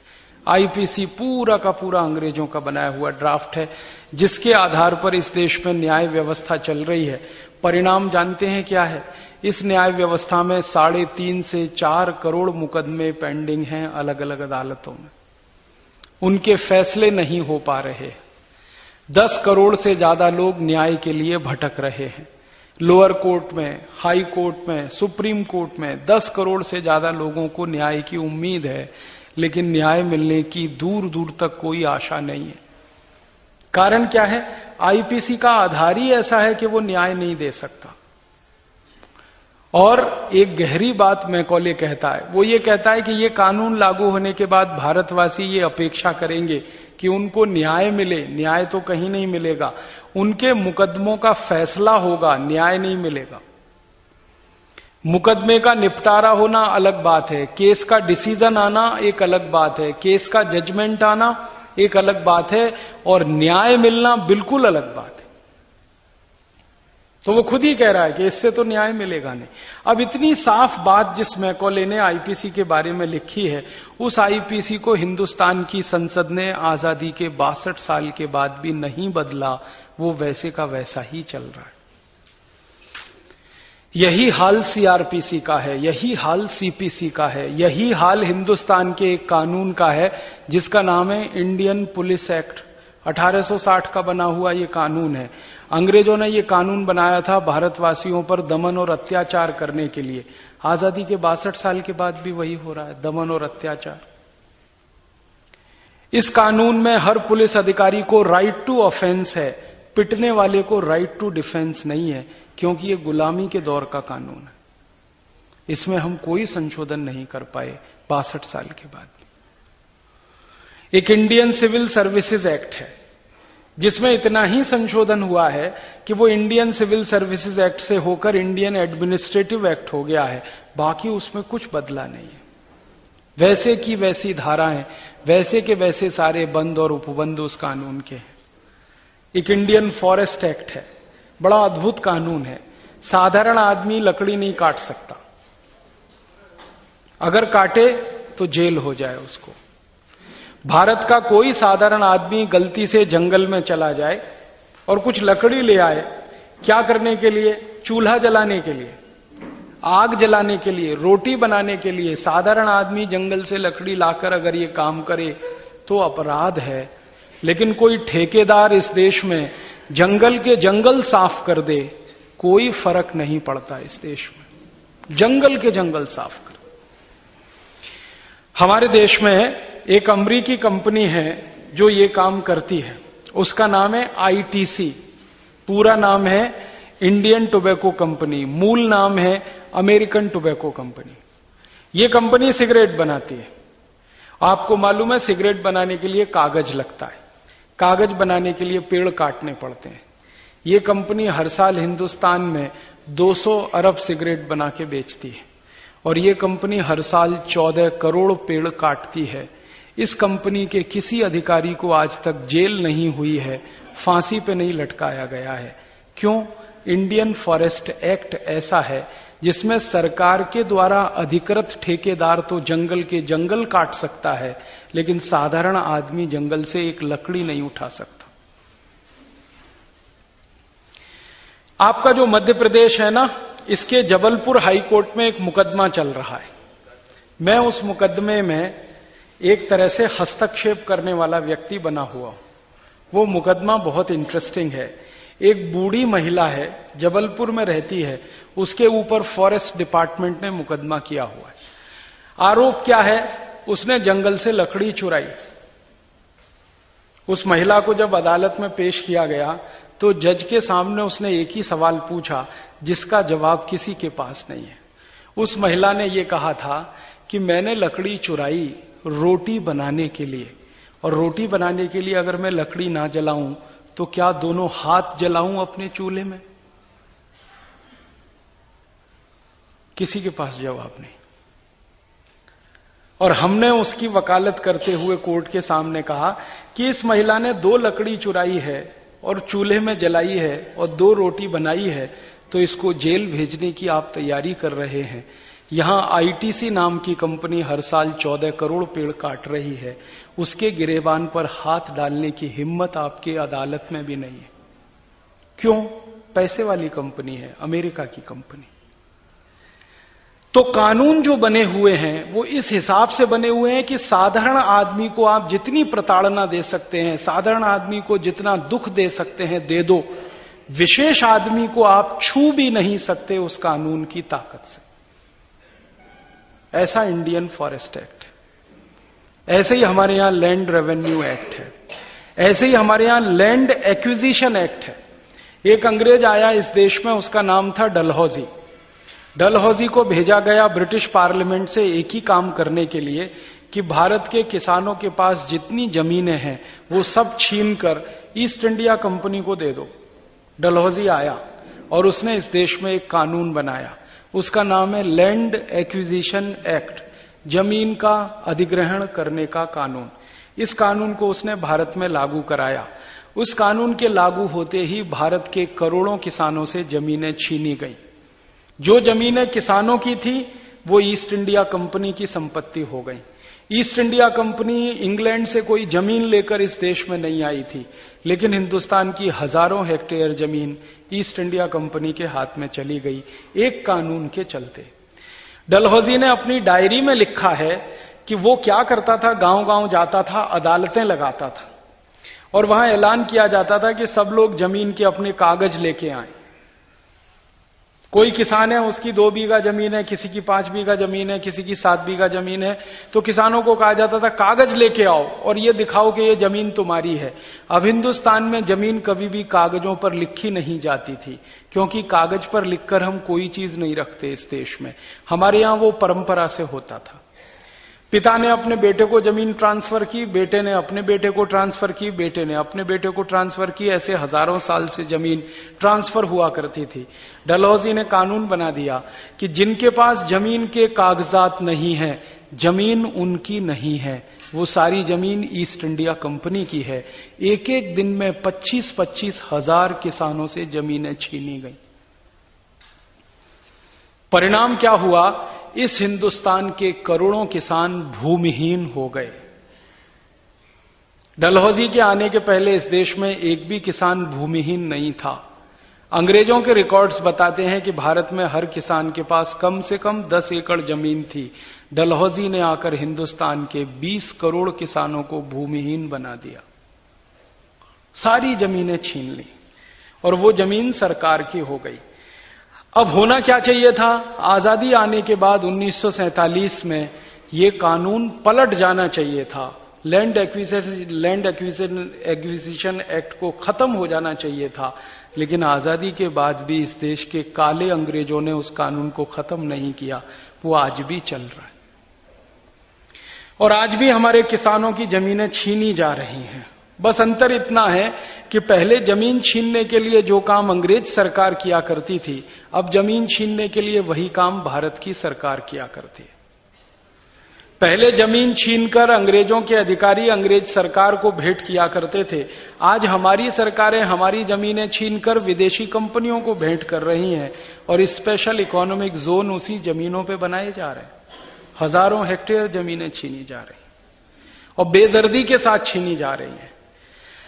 आईपीसी पूरा का पूरा अंग्रेजों का बनाया हुआ ड्राफ्ट है, जिसके आधार पर इस देश में न्याय व्यवस्था चल रही है। परिणाम जानते हैं क्या है? इस न्याय व्यवस्था में 3.5 से 4 करोड़ मुकदमे पेंडिंग हैं अलग अलग अदालतों में। उनके फैसले नहीं हो पा रहे। 10 करोड़ से ज्यादा लोग न्याय के लिए भटक रहे हैं। लोअर कोर्ट में, हाई कोर्ट में, सुप्रीम कोर्ट में 10 करोड़ से ज्यादा लोगों को न्याय की उम्मीद है, लेकिन न्याय मिलने की दूर दूर तक कोई आशा नहीं है। कारण क्या है? आईपीसी का आधार ही ऐसा है कि वो न्याय नहीं दे सकता। और एक गहरी बात मैकॉले कहता है, वो ये कहता है कि ये कानून लागू होने के बाद भारतवासी ये अपेक्षा करेंगे कि उनको न्याय मिले। न्याय तो कहीं नहीं मिलेगा, उनके मुकदमों का फैसला होगा, न्याय नहीं मिलेगा। मुकदमे का निपटारा होना अलग बात है, केस का डिसीजन आना एक अलग बात है, केस का जजमेंट आना एक अलग बात है, और न्याय मिलना बिल्कुल अलग बात है। तो वो खुद ही कह रहा है कि इससे तो न्याय मिलेगा नहीं। अब इतनी साफ बात जिस मैकॉले ने आईपीसी के बारे में लिखी है, उस आईपीसी को हिंदुस्तान की संसद ने आजादी के 62 साल के बाद भी नहीं बदला। वो वैसे का वैसा ही चल रहा है। यही हाल सीआरपीसी का है, यही हाल सीपीसी का है, यही हाल हिंदुस्तान के एक कानून का है जिसका नाम है इंडियन पुलिस एक्ट। 1860 का बना हुआ ये कानून है। अंग्रेजों ने ये कानून बनाया था भारतवासियों पर दमन और अत्याचार करने के लिए। आजादी के 62 साल के बाद भी वही हो रहा है, दमन और अत्याचार। इस कानून में हर पुलिस अधिकारी को राइट टू ऑफेंस है, पिटने वाले को राइट टू डिफेंस नहीं है, क्योंकि ये गुलामी के दौर का कानून है। इसमें हम कोई संशोधन नहीं कर पाए 62 साल के बाद। एक इंडियन सिविल सर्विसेज एक्ट है जिसमें इतना ही संशोधन हुआ है कि वो इंडियन सिविल सर्विसेज एक्ट से होकर इंडियन एडमिनिस्ट्रेटिव एक्ट हो गया है। बाकी उसमें कुछ बदला नहीं है। वैसे की वैसी धाराएं, वैसे के वैसे सारे बंद और उपबंध उस कानून के हैं। एक इंडियन फॉरेस्ट एक्ट है, बड़ा अद्भुत कानून है। साधारण आदमी लकड़ी नहीं काट सकता, अगर काटे तो जेल हो जाए उसको। भारत का कोई साधारण आदमी गलती से जंगल में चला जाए और कुछ लकड़ी ले आए, क्या करने के लिए? चूल्हा जलाने के लिए, आग जलाने के लिए, रोटी बनाने के लिए। साधारण आदमी जंगल से लकड़ी लाकर अगर ये काम करे तो अपराध है। लेकिन कोई ठेकेदार इस देश में जंगल के जंगल साफ कर दे, कोई फर्क नहीं पड़ता इस देश में, जंगल के जंगल साफ कर। हमारे देश में एक अमेरिकी कंपनी है जो ये काम करती है, उसका नाम है आईटीसी। पूरा नाम है इंडियन टोबैको कंपनी, मूल नाम है अमेरिकन टोबैको कंपनी। ये कंपनी सिगरेट बनाती है। आपको मालूम है सिगरेट बनाने के लिए कागज लगता है, कागज बनाने के लिए पेड़ काटने पड़ते हैं। ये कंपनी हर साल हिंदुस्तान में 200 अरब सिगरेट बना के बेचती है और ये कंपनी हर साल 14 करोड़ पेड़ काटती है। इस कंपनी के किसी अधिकारी को आज तक जेल नहीं हुई है, फांसी पे नहीं लटकाया गया है। क्यों? इंडियन फॉरेस्ट एक्ट ऐसा है जिसमें सरकार के द्वारा अधिकृत ठेकेदार तो जंगल के जंगल काट सकता है, लेकिन साधारण आदमी जंगल से एक लकड़ी नहीं उठा सकता। आपका जो मध्य प्रदेश है ना, इसके जबलपुर हाई कोर्ट में एक मुकदमा चल रहा है। मैं उस मुकदमे में एक तरह से हस्तक्षेप करने वाला व्यक्ति बना हुआ। वो मुकदमा बहुत इंटरेस्टिंग है। एक बूढ़ी महिला है, जबलपुर में रहती है, उसके ऊपर फॉरेस्ट डिपार्टमेंट ने मुकदमा किया हुआ है। आरोप क्या है? उसने जंगल से लकड़ी चुराई। उस महिला को जब अदालत में पेश किया गया तो जज के सामने उसने एक ही सवाल पूछा जिसका जवाब किसी के पास नहीं है। उस महिला ने यह कहा था कि मैंने लकड़ी चुराई रोटी बनाने के लिए, और रोटी बनाने के लिए अगर मैं लकड़ी ना जलाऊं तो क्या दोनों हाथ जलाऊं अपने चूल्हे में? किसी के पास जवाब नहीं। और हमने उसकी वकालत करते हुए कोर्ट के सामने कहा कि इस महिला ने 2 लकड़ी चुराई है और चूल्हे में जलाई है और 2 रोटी बनाई है, तो इसको जेल भेजने की आप तैयारी कर रहे हैं। यहां आईटीसी नाम की कंपनी हर साल 14 करोड़ पेड़ काट रही है, उसके गिरेबान पर हाथ डालने की हिम्मत आपके अदालत में भी नहीं है। क्यों? पैसे वाली कंपनी है, अमेरिका की कंपनी। तो कानून जो बने हुए हैं वो इस हिसाब से बने हुए हैं कि साधारण आदमी को आप जितनी प्रताड़ना दे सकते हैं, साधारण आदमी को जितना दुख दे सकते हैं दे दो, विशेष आदमी को आप छू भी नहीं सकते उस कानून की ताकत से। ऐसा इंडियन फॉरेस्ट एक्ट है। ऐसे ही हमारे यहां लैंड रेवेन्यू एक्ट है, ऐसे ही हमारे यहां लैंड एक्विजिशन एक्ट है। एक अंग्रेज आया इस देश में, उसका नाम था डलहौजी। डलहौजी को भेजा गया ब्रिटिश पार्लियामेंट से एक ही काम करने के लिए कि भारत के किसानों के पास जितनी जमीनें हैं वो सब छीनकर ईस्ट इंडिया कंपनी को दे दो। डलहौजी आया और उसने इस देश में एक कानून बनाया, उसका नाम है लैंड एक्विजिशन एक्ट, जमीन का अधिग्रहण करने का कानून। इस कानून को उसने भारत में लागू कराया। उस कानून के लागू होते ही भारत के करोड़ों किसानों से जमीनें छीनी गई। जो जमीनें किसानों की थी वो ईस्ट इंडिया कंपनी की संपत्ति हो गई। ईस्ट इंडिया कंपनी इंग्लैंड से कोई जमीन लेकर इस देश में नहीं आई थी, लेकिन हिंदुस्तान की हजारों हेक्टेयर जमीन ईस्ट इंडिया कंपनी के हाथ में चली गई, एक कानून के चलते। डलहौजी ने अपनी डायरी में लिखा है कि वो क्या करता था, गांव गांव जाता था, अदालतें लगाता था और वहां ऐलान किया जाता था कि सब लोग जमीन के अपने कागज लेके आए। कोई किसान है, उसकी 2 बीघा जमीन है, किसी की 5 बीघा जमीन है, किसी की 7 बीघा जमीन है, तो किसानों को कहा जाता था कागज लेके आओ और ये दिखाओ कि ये जमीन तुम्हारी है। अब हिंदुस्तान में जमीन कभी भी कागजों पर लिखी नहीं जाती थी, क्योंकि कागज पर लिखकर हम कोई चीज नहीं रखते इस देश में। हमारे यहां वो परंपरा से होता था। पिता ने अपने बेटे को जमीन ट्रांसफर की, बेटे ने अपने बेटे को ट्रांसफर की, बेटे ने अपने बेटे को ट्रांसफर की, ऐसे हजारों साल से जमीन ट्रांसफर हुआ करती थी। डलहौजी ने कानून बना दिया कि जिनके पास जमीन के कागजात नहीं है, जमीन उनकी नहीं है, वो सारी जमीन ईस्ट इंडिया कंपनी की है। एक एक दिन में 25-25 हजार किसानों से जमीनें छीनी गई। परिणाम क्या हुआ? इस हिंदुस्तान के करोड़ों किसान भूमिहीन हो गए। डलहौजी के आने के पहले इस देश में एक भी किसान भूमिहीन नहीं था। अंग्रेजों के रिकॉर्ड्स बताते हैं कि भारत में हर किसान के पास कम से कम 10 एकड़ जमीन थी। डलहौजी ने आकर हिंदुस्तान के 20 करोड़ किसानों को भूमिहीन बना दिया, सारी जमीनें छीन ली और वो जमीन सरकार की हो गई। अब होना क्या चाहिए था? आजादी आने के बाद 1947 में ये कानून पलट जाना चाहिए था। लैंड एक्विजिशन एक्ट को खत्म हो जाना चाहिए था, लेकिन आजादी के बाद भी इस देश के काले अंग्रेजों ने उस कानून को खत्म नहीं किया। वो आज भी चल रहा है और आज भी हमारे किसानों की जमीनें छीनी जा रही हैं। बस अंतर इतना है कि पहले जमीन छीनने के लिए जो काम अंग्रेज सरकार किया करती थी, अब जमीन छीनने के लिए वही काम भारत की सरकार किया करती है। पहले जमीन छीनकर अंग्रेजों के अधिकारी अंग्रेज सरकार को भेंट किया करते थे। आज हमारी सरकारें हमारी जमीनें छीनकर विदेशी कंपनियों को भेंट कर रही हैं और स्पेशल इकोनॉमिक जोन उसी जमीनों पे बनाए जा रहे हैं। हजारों हेक्टेयर जमीनें छीनी जा रही और बेदर्दी के साथ छीनी जा रही हैं।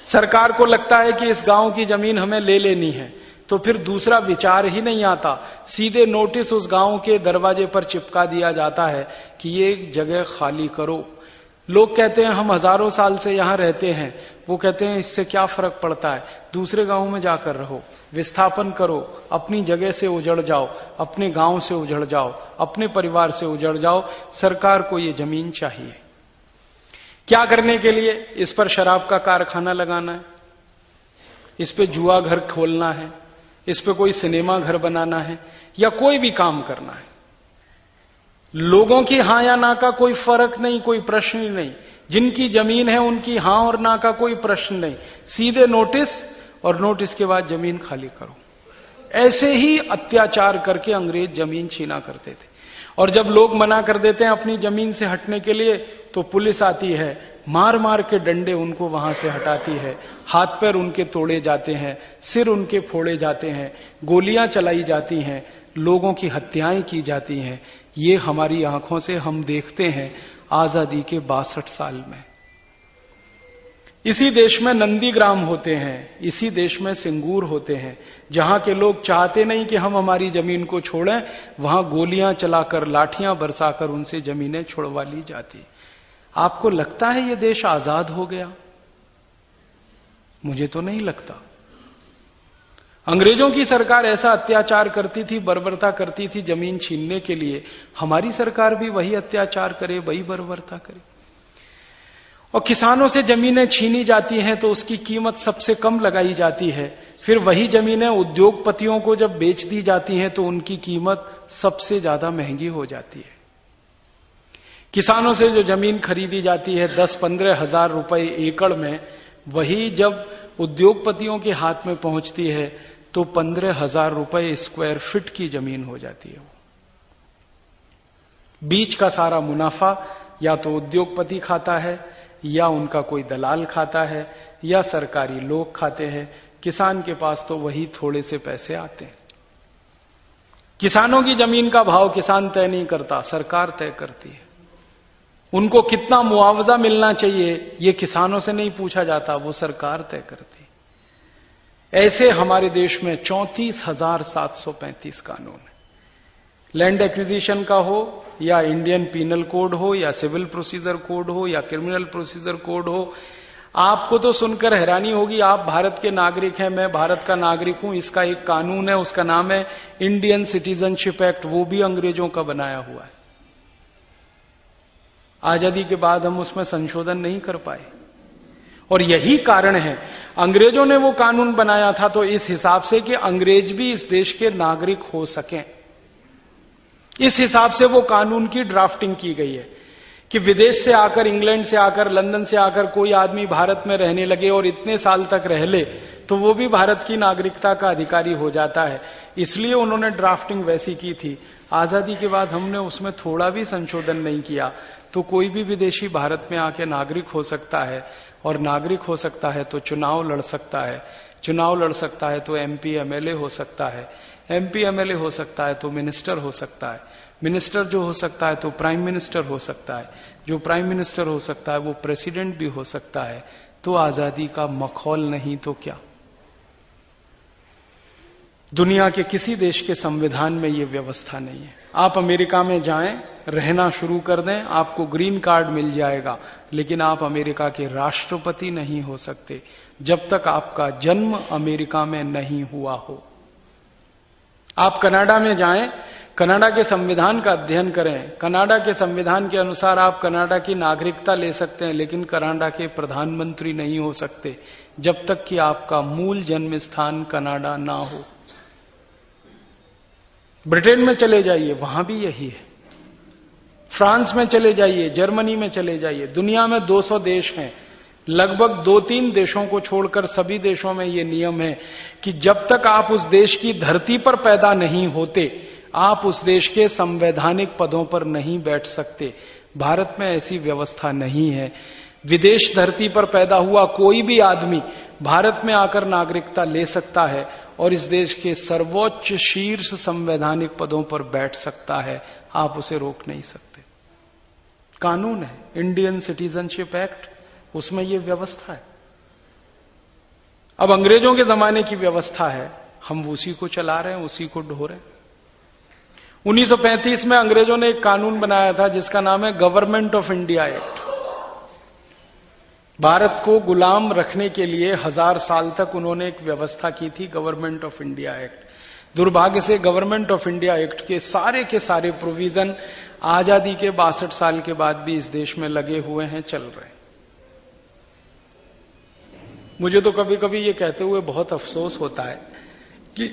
सरकार को लगता है कि इस गांव की जमीन हमें ले लेनी है, तो फिर दूसरा विचार ही नहीं आता, सीधे नोटिस उस गांव के दरवाजे पर चिपका दिया जाता है कि ये जगह खाली करो। लोग कहते हैं हम हजारों साल से यहां रहते हैं। वो कहते हैं इससे क्या फर्क पड़ता है, दूसरे गांव में जाकर रहो, विस्थापन करो, अपनी जगह से उजड़ जाओ, अपने गांव से उजड़ जाओ, अपने परिवार से उजड़ जाओ। सरकार को ये जमीन चाहिए क्या करने के लिए? इस पर शराब का कारखाना लगाना है, इस पे जुआ घर खोलना है, इस पे कोई सिनेमा घर बनाना है या कोई भी काम करना है। लोगों की हां या ना का कोई फर्क नहीं, कोई प्रश्न ही नहीं। जिनकी जमीन है उनकी हां और ना का कोई प्रश्न नहीं, सीधे नोटिस और नोटिस के बाद जमीन खाली करो। ऐसे ही अत्याचार करके अंग्रेज जमीन छीना करते थे। और जब लोग मना कर देते हैं अपनी जमीन से हटने के लिए, तो पुलिस आती है, मार मार के डंडे उनको वहां से हटाती है, हाथ पैर उनके तोड़े जाते हैं, सिर उनके फोड़े जाते हैं, गोलियां चलाई जाती हैं, लोगों की हत्याएं की जाती हैं। ये हमारी आंखों से हम देखते हैं आजादी के 62 साल में। इसी देश में नंदीग्राम होते हैं, इसी देश में सिंगूर होते हैं, जहां के लोग चाहते नहीं कि हम हमारी जमीन को छोड़ें, वहां गोलियां चलाकर, लाठियां बरसाकर उनसे जमीनें छुड़वा ली जाती। आपको लगता है ये देश आजाद हो गया? मुझे तो नहीं लगता। अंग्रेजों की सरकार ऐसा अत्याचार करती थी, बर्बरता करती थी जमीन छीनने के लिए। हमारी सरकार भी वही अत्याचार करे, वही बर्बरता करे। और किसानों से जमीनें छीनी जाती हैं तो उसकी कीमत सबसे कम लगाई जाती है। फिर वही जमीनें उद्योगपतियों को जब बेच दी जाती हैं तो उनकी कीमत सबसे ज्यादा महंगी हो जाती है। किसानों से जो जमीन खरीदी जाती है 10-15 हजार रुपए एकड़ में, वही जब उद्योगपतियों के हाथ में पहुंचती है तो 15,000 रुपए स्क्वायर फीट की जमीन हो जाती है। बीच का सारा मुनाफा या तो उद्योगपति खाता है, या उनका कोई दलाल खाता है, या सरकारी लोग खाते हैं। किसान के पास तो वही थोड़े से पैसे आते हैं। किसानों की जमीन का भाव किसान तय नहीं करता, सरकार तय करती है। उनको कितना मुआवजा मिलना चाहिए ये किसानों से नहीं पूछा जाता, वो सरकार तय करती है। ऐसे हमारे देश में 34,735 कानून है। लैंड एक्विजिशन का हो, या इंडियन पीनल कोड हो, या सिविल प्रोसीजर कोड हो, या क्रिमिनल प्रोसीजर कोड हो। आपको तो सुनकर हैरानी होगी, आप भारत के नागरिक हैं, मैं भारत का नागरिक हूं। इसका एक कानून है, उसका नाम है इंडियन सिटीजनशिप एक्ट, वो भी अंग्रेजों का बनाया हुआ है। आजादी के बाद हम उसमें संशोधन नहीं कर पाए और यही कारण है, अंग्रेजों ने वो कानून बनाया था तो इस हिसाब से कि अंग्रेज भी इस देश के नागरिक हो सकें। इस हिसाब से वो कानून की ड्राफ्टिंग की गई है कि विदेश से आकर, इंग्लैंड से आकर, लंदन से आकर कोई आदमी भारत में रहने लगे और इतने साल तक रह ले, तो वो भी भारत की नागरिकता का अधिकारी हो जाता है। इसलिए उन्होंने ड्राफ्टिंग वैसी की थी। आजादी के बाद हमने उसमें थोड़ा भी संशोधन नहीं किया, तो कोई भी विदेशी भारत में आके नागरिक हो सकता है, और नागरिक हो सकता है तो चुनाव लड़ सकता है, चुनाव लड़ सकता है तो एमपी एमएलए हो सकता है, एमपी एमएलए हो सकता है तो मिनिस्टर हो सकता है, मिनिस्टर जो हो सकता है तो प्राइम मिनिस्टर हो सकता है, जो प्राइम मिनिस्टर हो सकता है वो प्रेसिडेंट भी हो सकता है। तो आजादी का मखौल नहीं तो क्या। दुनिया के किसी देश के संविधान में ये व्यवस्था नहीं है। आप अमेरिका में जाएं, रहना शुरू कर दें, आपको ग्रीन कार्ड मिल जाएगा, लेकिन आप अमेरिका के राष्ट्रपति नहीं हो सकते जब तक आपका जन्म अमेरिका में नहीं हुआ हो। आप कनाडा में जाएं, कनाडा के संविधान का अध्ययन करें, कनाडा के संविधान के अनुसार आप कनाडा की नागरिकता ले सकते हैं, लेकिन कनाडा के प्रधानमंत्री नहीं हो सकते जब तक कि आपका मूल जन्म स्थान कनाडा ना हो। ब्रिटेन में चले जाइए, वहां भी यही है। फ्रांस में चले जाइए, जर्मनी में चले जाइए, दुनिया में 200 देश हैं, लगभग 2-3 देशों को छोड़कर सभी देशों में यह नियम है कि जब तक आप उस देश की धरती पर पैदा नहीं होते, आप उस देश के संवैधानिक पदों पर नहीं बैठ सकते। भारत में ऐसी व्यवस्था नहीं है। विदेश धरती पर पैदा हुआ कोई भी आदमी भारत में आकर नागरिकता ले सकता है और इस देश के सर्वोच्च शीर्ष संवैधानिक पदों पर बैठ सकता है। आप उसे रोक नहीं सकते। कानून है, इंडियन सिटीजनशिप एक्ट, उसमें यह व्यवस्था है। अब अंग्रेजों के जमाने की व्यवस्था है, हम उसी को चला रहे हैं, उसी को ढो रहे हैं। 1935 में अंग्रेजों ने एक कानून बनाया था जिसका नाम है government of India act. Bharat को गुलाम रखने के लिए 1000 साल तक उन्होंने एक व्यवस्था की थी, गवर्नमेंट ऑफ इंडिया एक्ट। दुर्भाग्य से गवर्नमेंट ऑफ इंडिया एक्ट के सारे प्रोविजन आजादी के 62 साल के बाद भी इस देश में लगे हुए हैं, चल रहे हैं। मुझे तो कभी कभी ये कहते हुए बहुत अफसोस होता है कि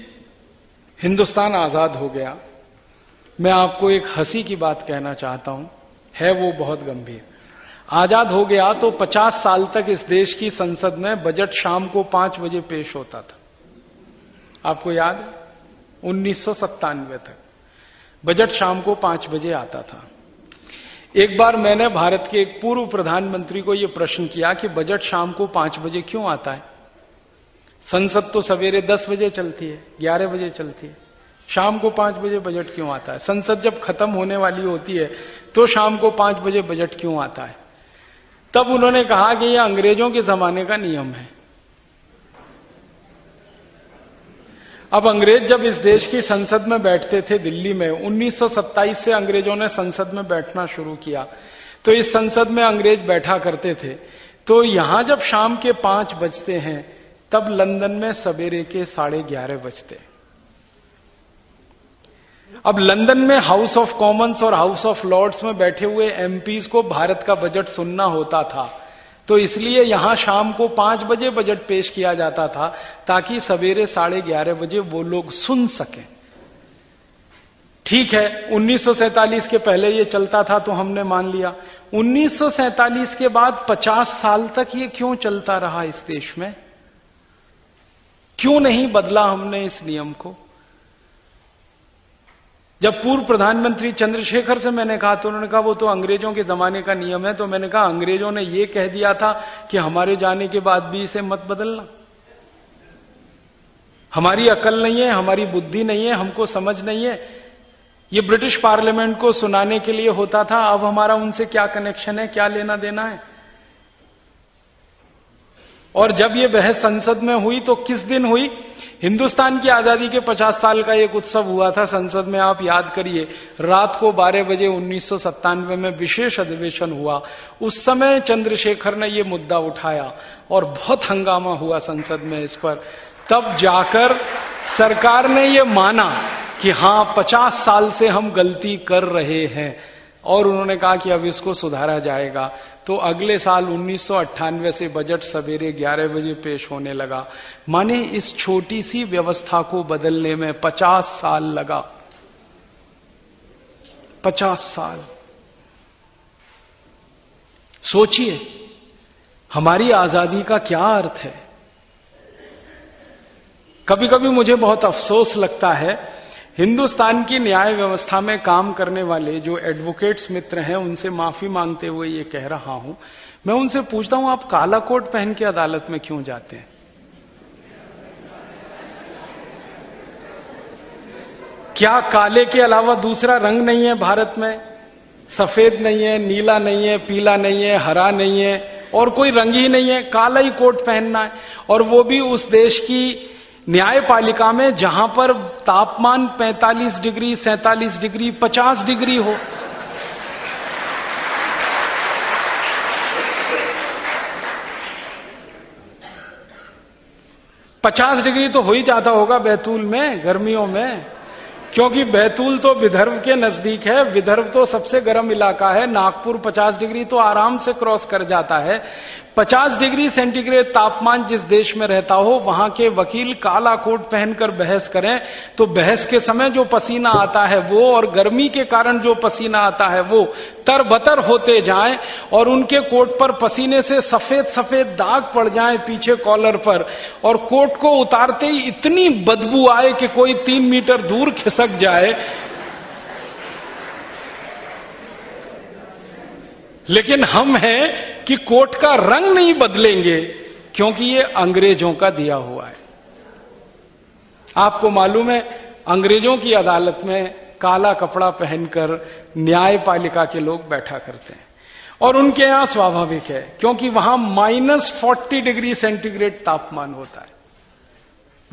हिंदुस्तान आजाद हो गया। मैं आपको एक हंसी की बात कहना चाहता हूं, है वो बहुत गंभीर। आजाद हो गया तो 50 साल तक इस देश की संसद में बजट शाम को 5 बजे पेश होता था। आपको याद है? 1997 तक बजट शाम को 5 बजे आता था। एक बार मैंने भारत के एक पूर्व प्रधानमंत्री को यह प्रश्न किया कि बजट शाम को 5 बजे क्यों आता है? संसद तो सवेरे 10 बजे चलती है, 11 बजे चलती है, शाम को 5 बजे बजट क्यों आता है? संसद जब खत्म होने वाली होती है तो शाम को 5 बजे बजट क्यों आता है? तब उन्होंने कहा कि यह अंग्रेजों के जमाने का नियम है। अब अंग्रेज जब इस देश की संसद में बैठते थे दिल्ली में, 1927 से अंग्रेजों ने संसद में बैठना शुरू किया, तो इस संसद में अंग्रेज बैठा करते थे। तो यहां जब शाम के 5 बजते हैं तब लंदन में सवेरे के 11:30 बजते। अब लंदन में हाउस ऑफ कॉमन्स और हाउस ऑफ लॉर्ड्स में बैठे हुए एमपीज को भारत का बजट सुनना होता था, तो इसलिए यहां शाम को 5 बजे बजट पेश किया जाता था ताकि सवेरे 11:30 बजे वो लोग सुन सकें। ठीक है, 1947 के पहले ये चलता था तो हमने मान लिया। 1947 के बाद 50 साल तक ये क्यों चलता रहा इस देश में? क्यों नहीं बदला हमने इस नियम को? जब पूर्व प्रधानमंत्री चंद्रशेखर से मैंने कहा तो उन्होंने कहा वो तो अंग्रेजों के जमाने का नियम है। तो मैंने कहा अंग्रेजों ने ये कह दिया था कि हमारे जाने के बाद भी इसे मत बदलना। हमारी अकल नहीं है, हमारी बुद्धि नहीं है, हमको समझ नहीं है। ये ब्रिटिश पार्लियामेंट को सुनाने के लिए होता था। अब हमारा उनसे क्या कनेक्शन है, क्या लेना देना है? और जब ये बहस संसद में हुई तो किस दिन हुई? हिंदुस्तान की आजादी के 50 साल का एक उत्सव हुआ था संसद में, आप याद करिए। रात को 12 बजे 1997 में विशेष अधिवेशन हुआ। उस समय चंद्रशेखर ने यह मुद्दा उठाया और बहुत हंगामा हुआ संसद में इस पर। तब जाकर सरकार ने यह माना कि हां 50 साल से हम गलती कर रहे हैं और उन्होंने कहा कि अब इसको सुधारा जाएगा। तो अगले साल 1998 से बजट सवेरे 11 बजे पेश होने लगा। माने इस छोटी सी व्यवस्था को बदलने में 50 साल लगा। 50 साल। सोचिए हमारी आजादी का क्या अर्थ है। कभी कभी मुझे बहुत अफसोस लगता है, हिंदुस्तान की न्याय व्यवस्था में काम करने वाले जो एडवोकेट्स मित्र हैं, उनसे माफी मांगते हुए ये कह रहा हूं, मैं उनसे पूछता हूं, आप काला कोट पहन के अदालत में क्यों जाते हैं? क्या काले के अलावा दूसरा रंग नहीं है भारत में? सफेद नहीं है, नीला नहीं है, पीला नहीं है, हरा नहीं है, और कोई रंग ही नहीं है, काला ही कोट पहनना है। और वो भी उस देश की न्यायपालिका में जहां पर तापमान 45 डिग्री, 47 डिग्री, 50 डिग्री हो। पचास डिग्री तो हो ही जाता होगा बैतूल में गर्मियों में, क्योंकि बैतूल तो विदर्भ के नजदीक है। विदर्भ तो सबसे गर्म इलाका है। नागपुर 50 डिग्री तो आराम से क्रॉस कर जाता है। 50 डिग्री सेंटीग्रेड तापमान जिस देश में रहता हो, वहां के वकील काला कोट पहनकर बहस करें तो बहस के समय जो पसीना आता है वो, और गर्मी के कारण जो पसीना आता है वो तरबतर होते जाएं, और उनके कोट पर पसीने से सफेद सफेद दाग पड़ जाएं पीछे कॉलर पर, और कोट को उतारते ही इतनी बदबू आए कि कोई 3 मीटर दूर खिसक जाए। लेकिन हम हैं कि कोट का रंग नहीं बदलेंगे, क्योंकि ये अंग्रेजों का दिया हुआ है। आपको मालूम है, अंग्रेजों की अदालत में काला कपड़ा पहनकर न्यायपालिका के लोग बैठा करते हैं, और उनके यहां स्वाभाविक है, क्योंकि वहां -40 डिग्री सेंटीग्रेड तापमान होता है,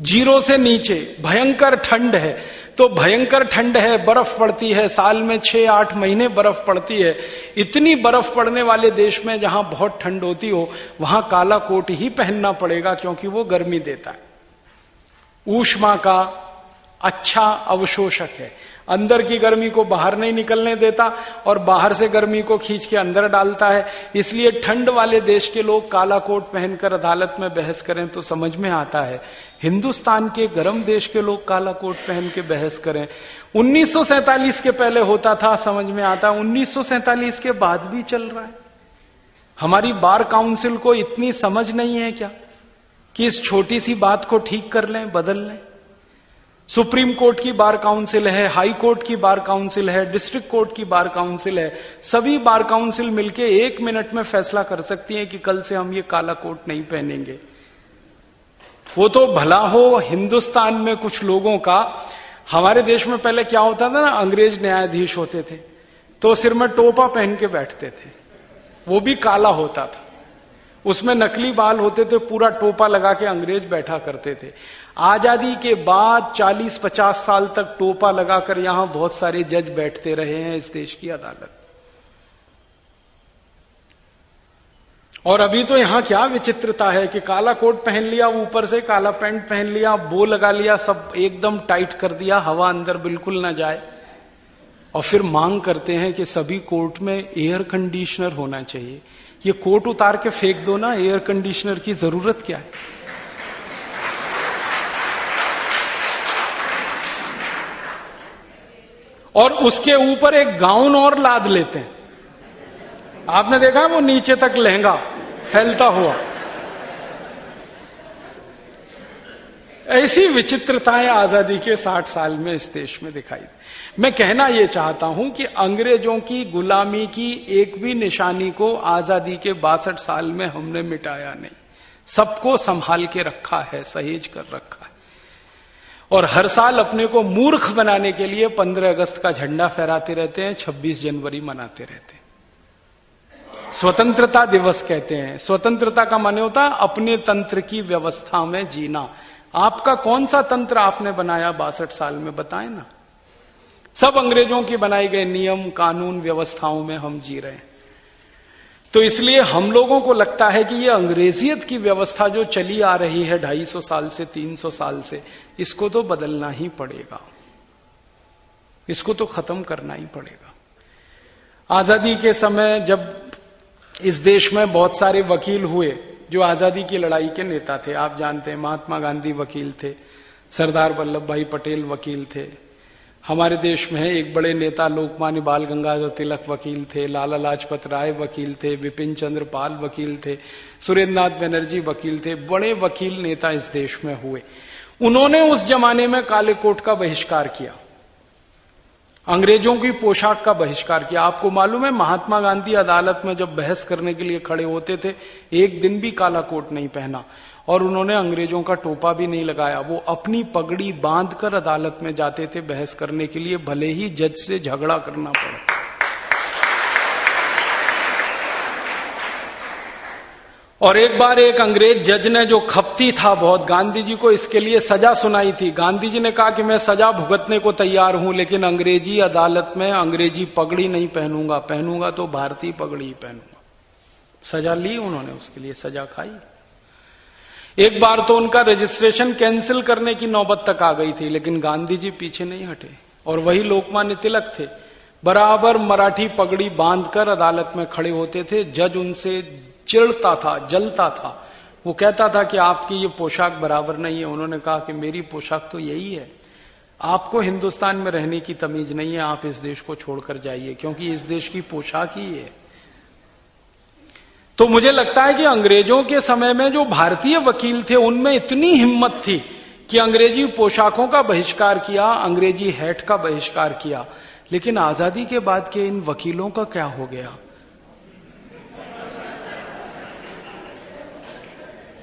0 से नीचे। भयंकर ठंड है, तो भयंकर ठंड है, बर्फ पड़ती है, साल में 6-8 महीने बर्फ पड़ती है। इतनी बर्फ पड़ने वाले देश में जहां बहुत ठंड होती हो, वहां काला कोट ही पहनना पड़ेगा, क्योंकि वो गर्मी देता है, ऊष्मा का अच्छा अवशोषक है, अंदर की गर्मी को बाहर नहीं निकलने देता और बाहर से गर्मी को खींच के अंदर डालता है। इसलिए ठंड वाले देश के लोग काला कोट पहनकर अदालत में बहस करें तो समझ में आता है। हिंदुस्तान के गर्म देश के लोग काला कोट पहन के बहस करें, 1947 के पहले होता था, समझ में आता, 1947 के बाद भी चल रहा है। हमारी बार काउंसिल को इतनी समझ नहीं है क्या कि इस छोटी सी बात को ठीक कर लें, बदल लें? सुप्रीम कोर्ट की बार काउंसिल है, हाई कोर्ट की बार काउंसिल है, डिस्ट्रिक्ट कोर्ट की बार काउंसिल है। सभी बार काउंसिल मिलके 1 मिनट में फैसला कर सकती है कि कल से हम ये काला कोट नहीं पहनेंगे। वो तो भला हो हिंदुस्तान में कुछ लोगों का। हमारे देश में पहले क्या होता था ना, अंग्रेज न्यायाधीश होते थे तो सिर में टोपा पहन के बैठते थे, वो भी काला होता था, उसमें नकली बाल होते थे, पूरा टोपा लगा के अंग्रेज बैठा करते थे। आजादी के बाद 40-50 साल तक टोपा लगाकर यहां बहुत सारे जज बैठते रहे हैं इस देश की अदालत। और अभी तो यहां क्या विचित्रता है कि काला कोट पहन लिया, ऊपर से काला पैंट पहन लिया, बो लगा लिया, सब एकदम टाइट कर दिया, हवा अंदर बिल्कुल ना जाए, और फिर मांग करते हैं कि सभी कोर्ट में एयर कंडीशनर होना चाहिए। ये कोट उतार के फेंक दो ना, एयर कंडीशनर की जरूरत क्या है? और उसके ऊपर एक गाउन और लाद लेते हैं। आपने देखा वो नीचे तक लहंगा फैलता हुआ। ऐसी विचित्रताएं आजादी के 60 साल में इस देश में दिखाई। मैं कहना यह चाहता हूं कि अंग्रेजों की गुलामी की एक भी निशानी को आजादी के 62 साल में हमने मिटाया नहीं, सबको संभाल के रखा है, सहेज कर रखा है। और हर साल अपने को मूर्ख बनाने के लिए 15 अगस्त का झंडा फहराते रहते हैं, 26 जनवरी मनाते रहते हैं। स्वतंत्रता दिवस कहते हैं। स्वतंत्रता का माने होता है अपने तंत्र की व्यवस्था में जीना। आपका कौन सा तंत्र आपने बनाया 62 साल में, बताएं ना। सब अंग्रेजों की बनाई गए नियम कानून व्यवस्थाओं में हम जी रहे हैं। तो इसलिए हम लोगों को लगता है कि ये अंग्रेजियत की व्यवस्था जो चली आ रही है 250 साल से 300 साल से, इसको तो बदलना ही पड़ेगा, इसको तो खत्म करना ही पड़ेगा। आजादी के समय जब इस देश में बहुत सारे वकील हुए जो आजादी की लड़ाई के नेता थे, आप जानते हैं महात्मा गांधी वकील थे, सरदार वल्लभ भाई पटेल वकील थे, हमारे देश में एक बड़े नेता लोकमान्य बाल गंगाधर तिलक वकील थे, लाला लाजपत राय वकील थे, विपिन चंद्र पाल वकील थे, सुरेंद्रनाथ बनर्जी वकील थे। बड़े वकील नेता इस देश में हुए। उन्होंने उस जमाने में काले कोट का बहिष्कार किया, अंग्रेजों की पोशाक का बहिष्कार किया। आपको मालूम है महात्मा गांधी अदालत में जब बहस करने के लिए खड़े होते थे, एक दिन भी काला कोट नहीं पहना और उन्होंने अंग्रेजों का टोपा भी नहीं लगाया। वो अपनी पगड़ी बांधकर अदालत में जाते थे बहस करने के लिए, भले ही जज से झगड़ा करना पड़े। और एक बार एक अंग्रेज जज ने, जो खपती था बहुत, गांधी जी को इसके लिए सजा सुनाई थी। गांधी जी ने कहा कि मैं सजा भुगतने को तैयार हूं, लेकिन अंग्रेजी अदालत में अंग्रेजी पगड़ी नहीं पहनूंगा, पहनूंगा तो भारतीय पगड़ी ही पहनूंगा। सजा ली उन्होंने, उसके लिए सजा खाई। एक बार तो उनका रजिस्ट्रेशन कैंसिल करने की नौबत तक आ गई थी, लेकिन गांधी जी पीछे नहीं हटे और वही लोकमान्य तिलक थे, बराबर मराठी पगड़ी बांधकर अदालत में खड़े होते थे। जज उनसे चिढ़ता था, जलता था। वो कहता था कि आपकी ये पोशाक बराबर नहीं है। उन्होंने कहा कि मेरी पोशाक तो यही है, आपको हिंदुस्तान में रहने की तमीज नहीं है, आप इस देश को छोड़कर जाइए, क्योंकि इस देश की पोशाक ही है। तो मुझे लगता है कि अंग्रेजों के समय में जो भारतीय वकील थे उनमें इतनी हिम्मत थी कि अंग्रेजी पोशाकों का बहिष्कार किया, अंग्रेजी हैट का बहिष्कार किया। लेकिन आजादी के बाद के इन वकीलों का क्या हो गया?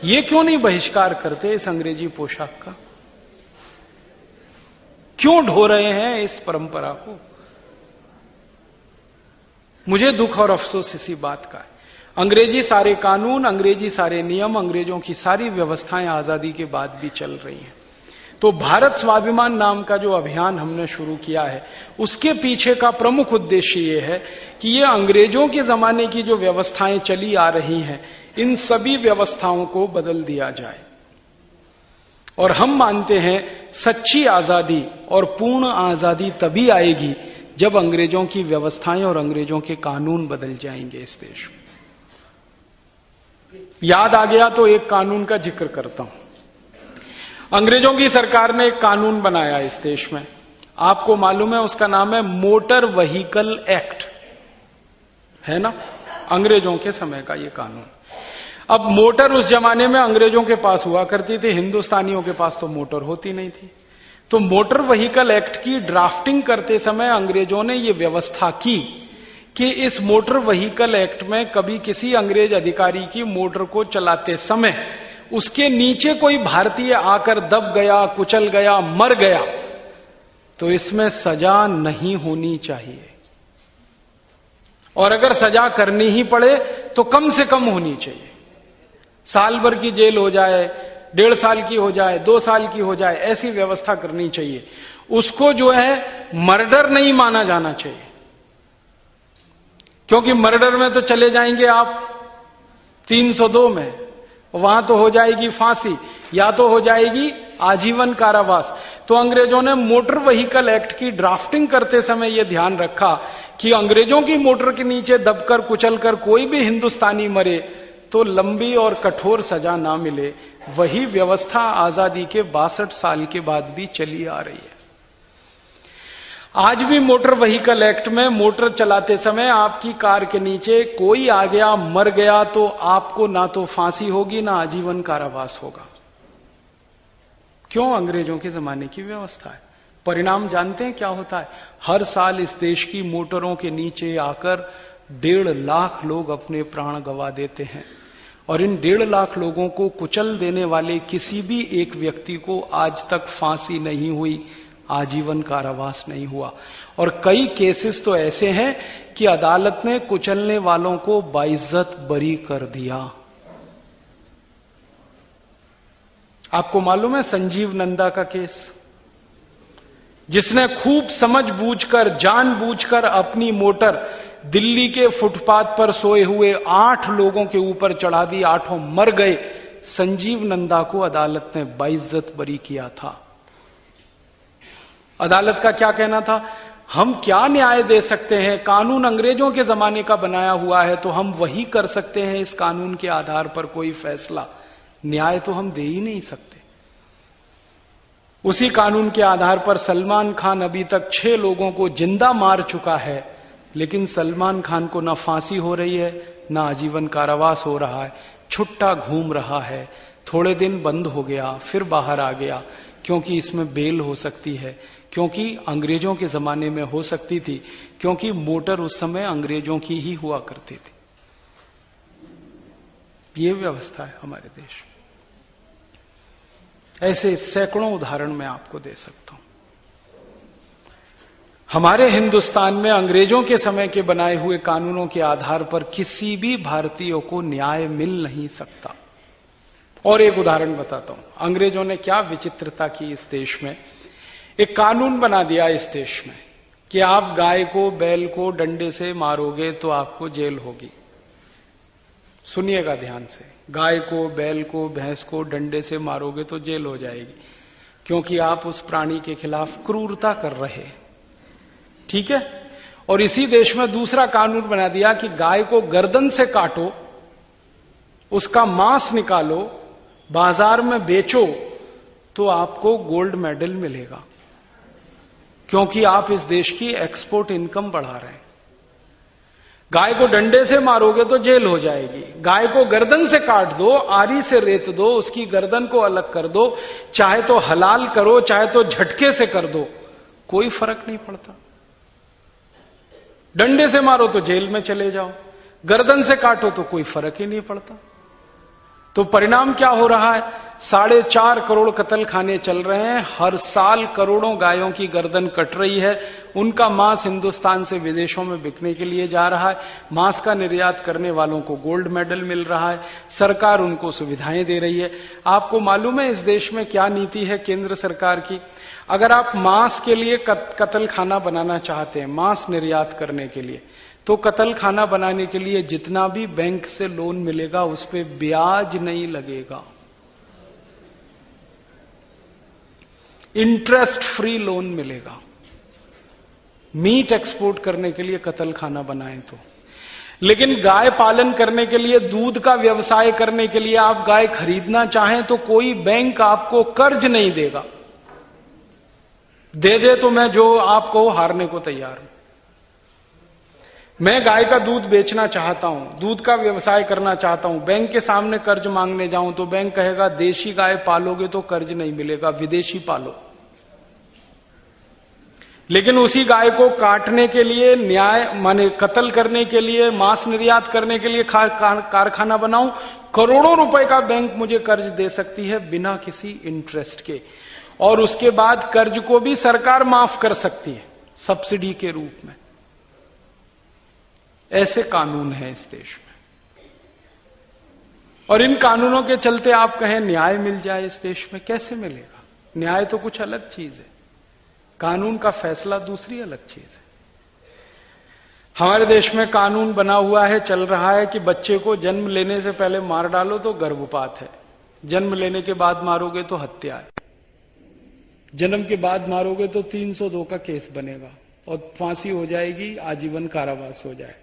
ये क्यों नहीं बहिष्कार करते इस अंग्रेजी पोशाक का? क्यों ढो रहे हैं इस परंपरा को? मुझे दुख और अफसोस इसी बात का है। अंग्रेजी सारे कानून, अंग्रेजी सारे नियम, अंग्रेजों की सारी व्यवस्थाएं आजादी के बाद भी चल रही हैं। तो भारत स्वाभिमान नाम का जो अभियान हमने शुरू किया है, उसके पीछे का प्रमुख उद्देश्य ये है कि ये अंग्रेजों के जमाने की जो व्यवस्थाएं चली आ रही हैं, इन सभी व्यवस्थाओं को बदल दिया जाए। और हम मानते हैं सच्ची आजादी और पूर्ण आजादी तभी आएगी जब अंग्रेजों की व्यवस्थाएं और अंग्रेजों के कानून बदल जाएंगे इस देश में। याद आ गया तो एक कानून का जिक्र करता हूं। अंग्रेजों की सरकार ने एक कानून बनाया इस देश में, आपको मालूम है उसका नाम है मोटर व्हीकल एक्ट, है ना? अंग्रेजों के समय का ये कानून। अब मोटर उस जमाने में अंग्रेजों के पास हुआ करती थी, हिंदुस्तानियों के पास तो मोटर होती नहीं थी। तो मोटर व्हीकल एक्ट की ड्राफ्टिंग करते समय अंग्रेजों ने ये व्यवस्था की कि इस मोटर व्हीकल एक्ट में कभी किसी अंग्रेज अधिकारी की मोटर को चलाते समय उसके नीचे कोई भारतीय आकर दब गया, कुचल गया, मर गया, तो इसमें सजा नहीं होनी चाहिए। और अगर सजा करनी ही पड़े तो कम से कम होनी चाहिए। साल भर की जेल हो जाए, 1.5 साल की हो जाए, 2 साल की हो जाए, ऐसी व्यवस्था करनी चाहिए। उसको जो है मर्डर नहीं माना जाना चाहिए, क्योंकि मर्डर में तो चले जाएंगे आप 302 में, वहां तो हो जाएगी फांसी या तो हो जाएगी आजीवन कारावास। तो अंग्रेजों ने मोटर व्हीकल एक्ट की ड्राफ्टिंग करते समय यह ध्यान रखा कि अंग्रेजों की मोटर के नीचे दबकर कुचलकर कोई भी हिंदुस्तानी मरे तो लंबी और कठोर सजा ना मिले। वही व्यवस्था आजादी के 62 साल के बाद भी चली आ रही है। आज भी मोटर व्हीकल एक्ट में मोटर चलाते समय आपकी कार के नीचे कोई आ गया, मर गया, तो आपको ना तो फांसी होगी ना आजीवन कारावास होगा। क्यों? अंग्रेजों के जमाने की व्यवस्था है। परिणाम जानते हैं क्या होता है? हर साल इस देश की मोटरों के नीचे आकर 1.5 लाख लोग अपने प्राण गंवा देते हैं, और इन 1.5 लाख लोगों को कुचल देने वाले किसी भी एक व्यक्ति को आज तक फांसी नहीं हुई, आजीवन कारावास नहीं हुआ। और कई केसेस तो ऐसे हैं कि अदालत ने कुचलने वालों को बाइज्जत बरी कर दिया। आपको मालूम है संजीव नंदा का केस, जिसने खूब समझबूझकर, जानबूझकर अपनी मोटर दिल्ली के फुटपाथ पर सोए हुए 8 लोगों के ऊपर चढ़ा दी, 8 मर गए। संजीव नंदा को अदालत ने बाइज्जत बरी किया था। अदालत का क्या कहना था? हम क्या न्याय दे सकते हैं? कानून अंग्रेजों के जमाने का बनाया हुआ है, तो हम वही कर सकते हैं। इस कानून के आधार पर कोई फैसला, न्याय तो हम दे ही नहीं सकते। उसी कानून के आधार पर सलमान खान अभी तक 6 लोगों को जिंदा मार चुका है, लेकिन सलमान खान को ना फांसी हो रही है, ना आजीवन कारावास हो रहा है, छुट्टा घूम रहा है। थोड़े दिन बंद हो गया, फिर बाहर आ गया। क्योंकि इसमें बेल हो सकती है, क्योंकि अंग्रेजों के जमाने में हो सकती थी, क्योंकि मोटर उस समय अंग्रेजों की ही हुआ करती थी। ये व्यवस्था है हमारे देश में। ऐसे सैकड़ों उदाहरण मैं आपको दे सकता हूं। हमारे हिंदुस्तान में अंग्रेजों के समय के बनाए हुए कानूनों के आधार पर किसी भी भारतीय को न्याय मिल नहीं सकता। और एक उदाहरण बताता हूं, अंग्रेजों ने क्या विचित्रता की इस देश में। एक कानून बना दिया इस देश में कि आप गाय को बैल को डंडे से मारोगे तो आपको जेल होगी। सुनिएगा ध्यान से, गाय को बैल को भैंस को डंडे से मारोगे तो जेल हो जाएगी, क्योंकि आप उस प्राणी के खिलाफ क्रूरता कर रहे। ठीक है। और इसी देश में दूसरा कानून बना दिया कि गाय को गर्दन से काटो, उसका मांस निकालो, बाजार में बेचो तो आपको गोल्ड मेडल मिलेगा, क्योंकि आप इस देश की एक्सपोर्ट इनकम बढ़ा रहे हैं। गाय को डंडे से मारोगे तो जेल हो जाएगी, गाय को गर्दन से काट दो, आरी से रेत दो, उसकी गर्दन को अलग कर दो, चाहे तो हलाल करो चाहे तो झटके से कर दो, कोई फर्क नहीं पड़ता। डंडे से मारो तो जेल में चले जाओ, गर्दन से काटो तो कोई फर्क ही नहीं पड़ता। तो परिणाम क्या हो रहा है? 4.5 करोड़ कत्ल खाने चल रहे हैं, हर साल करोड़ों गायों की गर्दन कट रही है, उनका मांस हिंदुस्तान से विदेशों में बिकने के लिए जा रहा है, मांस का निर्यात करने वालों को गोल्ड मेडल मिल रहा है, सरकार उनको सुविधाएं दे रही है। आपको मालूम है इस देश में क्या नीति है केंद्र सरकार की? अगर आप मांस के लिए कत्ल खाना बनाना चाहते हैं, मांस निर्यात करने के लिए, तो कत्ल खाना बनाने के लिए जितना भी बैंक से लोन मिलेगा उस पे ब्याज नहीं लगेगा, इंटरेस्ट फ्री लोन मिलेगा। मीट एक्सपोर्ट करने के लिए कत्ल खाना बनाएं तो, लेकिन गाय पालन करने के लिए, दूध का व्यवसाय करने के लिए आप गाय खरीदना चाहें तो कोई बैंक आपको कर्ज नहीं देगा। दे दे तो मैं जो आपको हारने को तैयार हूं। मैं गाय का दूध बेचना चाहता हूं, दूध का व्यवसाय करना चाहता हूं, बैंक के सामने कर्ज मांगने जाऊं तो बैंक कहेगा देशी गाय पालोगे तो कर्ज नहीं मिलेगा, विदेशी पालो। लेकिन उसी गाय को काटने के लिए, न्याय माने कत्ल करने के लिए, मांस निर्यात करने के लिए कारखाना बनाऊं, करोड़ों रुपए का बैंक मुझे कर्ज दे सकती है बिना किसी इंटरेस्ट के, और उसके बाद कर्ज को भी सरकार माफ कर सकती है सब्सिडी के रूप में। ऐसे कानून हैं इस देश में, और इन कानूनों के चलते आप कहें न्याय मिल जाए इस देश में, कैसे मिलेगा? न्याय तो कुछ अलग चीज है, कानून का फैसला दूसरी अलग चीज है। हमारे देश में कानून बना हुआ है, चल रहा है कि बच्चे को जन्म लेने से पहले मार डालो तो गर्भपात है, जन्म लेने के बाद मारोगे तो हत्या है, जन्म के बाद मारोगे तो 302 का केस बनेगा और फांसी हो जाएगी, आजीवन कारावास हो जाए।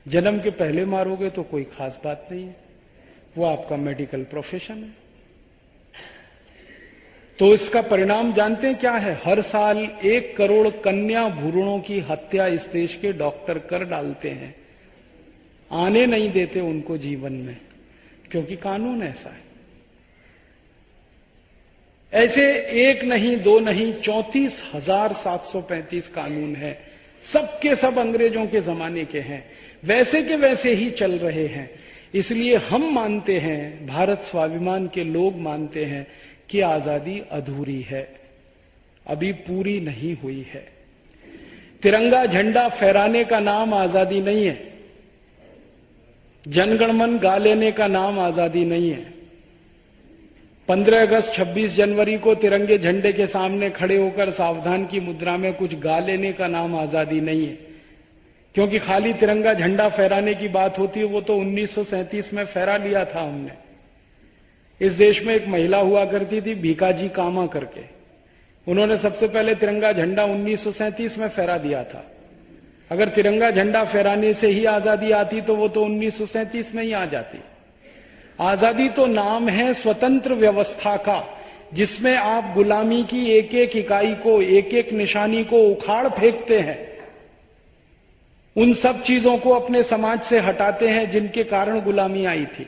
जन्म के पहले मारोगे तो कोई खास बात नहीं है, वो आपका मेडिकल प्रोफेशन है। तो इसका परिणाम जानते हैं क्या है? हर साल 1 करोड़ कन्या भ्रूणों की हत्या इस देश के डॉक्टर कर डालते हैं, आने नहीं देते उनको जीवन में, क्योंकि कानून ऐसा है। ऐसे 1 नहीं 2 नहीं 34,735 कानून हैं, सबके सब अंग्रेजों के जमाने के हैं, वैसे के वैसे ही चल रहे हैं। इसलिए हम मानते हैं, भारत स्वाभिमान के लोग मानते हैं कि आजादी अधूरी है, अभी पूरी नहीं हुई है। तिरंगा झंडा फहराने का नाम आजादी नहीं है, जनगणमन गा लेने का नाम आजादी नहीं है, 15 अगस्त 26 जनवरी को तिरंगे झंडे के सामने खड़े होकर सावधान की मुद्रा में कुछ गा लेने का नाम आजादी नहीं है, क्योंकि खाली तिरंगा झंडा फहराने की बात होती है वो तो 1937 में फहरा लिया था हमने। इस देश में एक महिला हुआ करती थी भीकाजी कामा करके, उन्होंने सबसे पहले तिरंगा झंडा 1937 में फहरा दिया था। अगर तिरंगा झंडा फहराने से ही आजादी आती तो वो तो 1937 में ही आ जाती। आजादी तो नाम है स्वतंत्र व्यवस्था का, जिसमें आप गुलामी की एक एक इकाई को, एक एक निशानी को उखाड़ फेंकते हैं, उन सब चीजों को अपने समाज से हटाते हैं जिनके कारण गुलामी आई थी।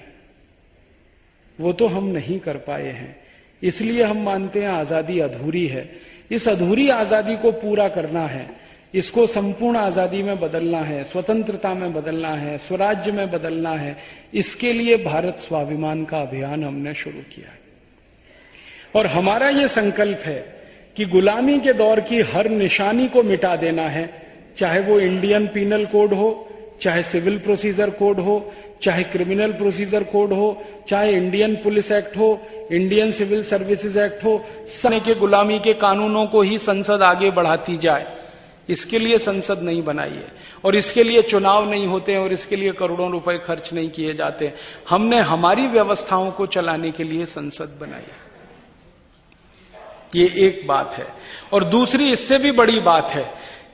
वो तो हम नहीं कर पाए हैं, इसलिए हम मानते हैं आजादी अधूरी है। इस अधूरी आजादी को पूरा करना है, इसको संपूर्ण आजादी में बदलना है, स्वतंत्रता में बदलना है, स्वराज्य में बदलना है। इसके लिए भारत स्वाभिमान का अभियान हमने शुरू किया है और हमारा ये संकल्प है कि गुलामी के दौर की हर निशानी को मिटा देना है, चाहे वो इंडियन पीनल कोड हो, चाहे सिविल प्रोसीजर कोड हो, चाहे क्रिमिनल प्रोसीजर कोड हो, चाहे इंडियन पुलिस एक्ट हो, इंडियन सिविल सर्विसेज एक्ट हो, सने के गुलामी के कानूनों को ही संसद आगे बढ़ाती जाए। इसके लिए संसद नहीं बनाई है और इसके लिए चुनाव नहीं होते हैं और इसके लिए करोड़ों रुपए खर्च नहीं किए जाते। हमने हमारी व्यवस्थाओं को चलाने के लिए संसद बनाई है। ये एक बात है। और दूसरी इससे भी बड़ी बात है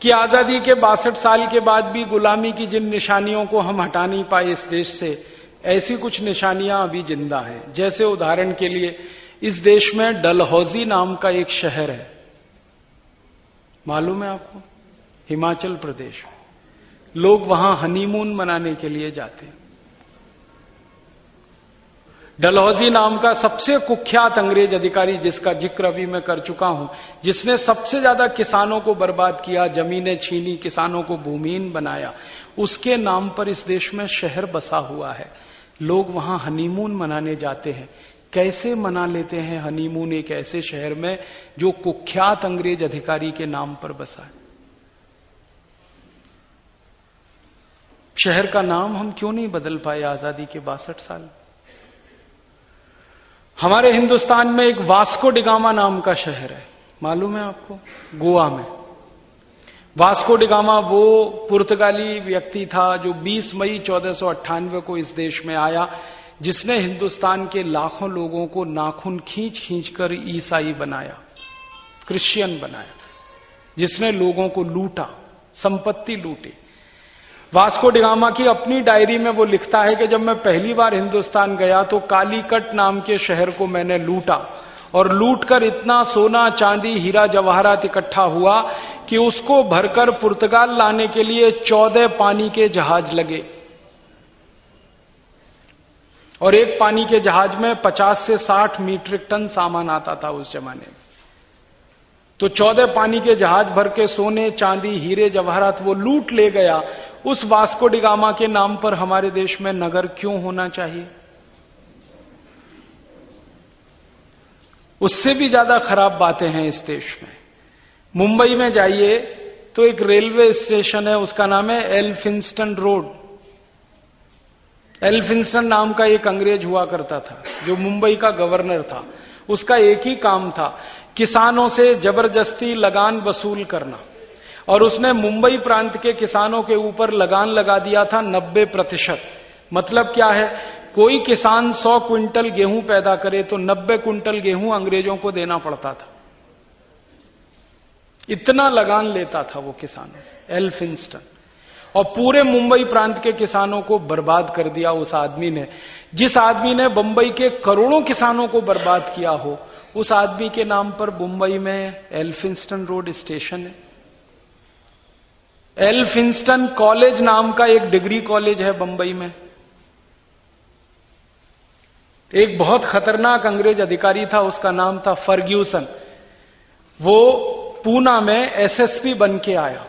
कि आजादी के 62 साल के बाद भी गुलामी की जिन निशानियों को हम हटा नहीं पाए इस देश से, ऐसी कुछ निशानियां अभी जिंदा हैं। जैसे उदाहरण के लिए इस देश में डलहौजी नाम का एक शहर है, मालूम है आपको? हिमाचल प्रदेश। लोग वहां हनीमून मनाने के लिए जाते हैं। डलहौजी नाम का सबसे कुख्यात अंग्रेज अधिकारी, जिसका जिक्र अभी मैं कर चुका हूं, जिसने सबसे ज्यादा किसानों को बर्बाद किया, जमीनें छीनी, किसानों को भूमिहीन बनाया, उसके नाम पर इस देश में शहर बसा हुआ है। लोग वहां हनीमून मनाने जाते हैं। कैसे मना लेते हैं हनीमून एक ऐसे शहर में जो कुख्यात अंग्रेज अधिकारी के नाम पर बसा है? शहर का नाम हम क्यों नहीं बदल पाए आजादी के 62 साल? हमारे हिंदुस्तान में एक वास्को डिगामा नाम का शहर है, मालूम है आपको? गोवा में। वास्को डिगामा वो पुर्तगाली व्यक्ति था जो 20 मई 1498 को इस देश में आया, जिसने हिंदुस्तान के लाखों लोगों को नाखून खींच खींच कर ईसाई बनाया, क्रिश्चियन बनाया, जिसने लोगों को लूटा, संपत्ति लूटी। वास्को डिगामा की अपनी डायरी में वो लिखता है कि जब मैं पहली बार हिंदुस्तान गया तो कालीकट नाम के शहर को मैंने लूटा और लूटकर इतना सोना, चांदी, हीरा जवाहरात इकट्ठा हुआ कि उसको भरकर पुर्तगाल लाने के लिए 14 पानी के जहाज लगे और एक पानी के जहाज में 50 से 60 मीट्रिक टन सामान आता था उस जमाने में। तो 14 पानी के जहाज भर के सोने, चांदी, हीरे जवाहरात वो लूट ले गया। उस वास्को डिगामा के नाम पर हमारे देश में नगर क्यों होना चाहिए? उससे भी ज्यादा खराब बातें हैं इस देश में। मुंबई में जाइए तो एक रेलवे स्टेशन है, उसका नाम है एल्फिंस्टन रोड। एल्फिंस्टन नाम का एक अंग्रेज हुआ करता था जो मुंबई का गवर्नर था। उसका एक ही काम था, किसानों से जबरदस्ती लगान वसूल करना। और उसने मुंबई प्रांत के किसानों के ऊपर लगान लगा दिया था 90%। मतलब क्या है? कोई किसान 100 क्विंटल गेहूं पैदा करे तो 90 क्विंटल गेहूं अंग्रेजों को देना पड़ता था। इतना लगान लेता था वो किसानों से एल्फिंस्टन। और पूरे मुंबई प्रांत के किसानों को बर्बाद कर दिया उस आदमी ने। जिस आदमी ने बंबई के करोड़ों किसानों को बर्बाद किया हो, उस आदमी के नाम पर मुंबई में एल्फिंस्टन रोड स्टेशन है। एल्फिंस्टन कॉलेज नाम का एक डिग्री कॉलेज है बंबई में। एक बहुत खतरनाक अंग्रेज अधिकारी था, उसका नाम था फर्ग्यूसन। वो पूना में एसएसपी बन के आया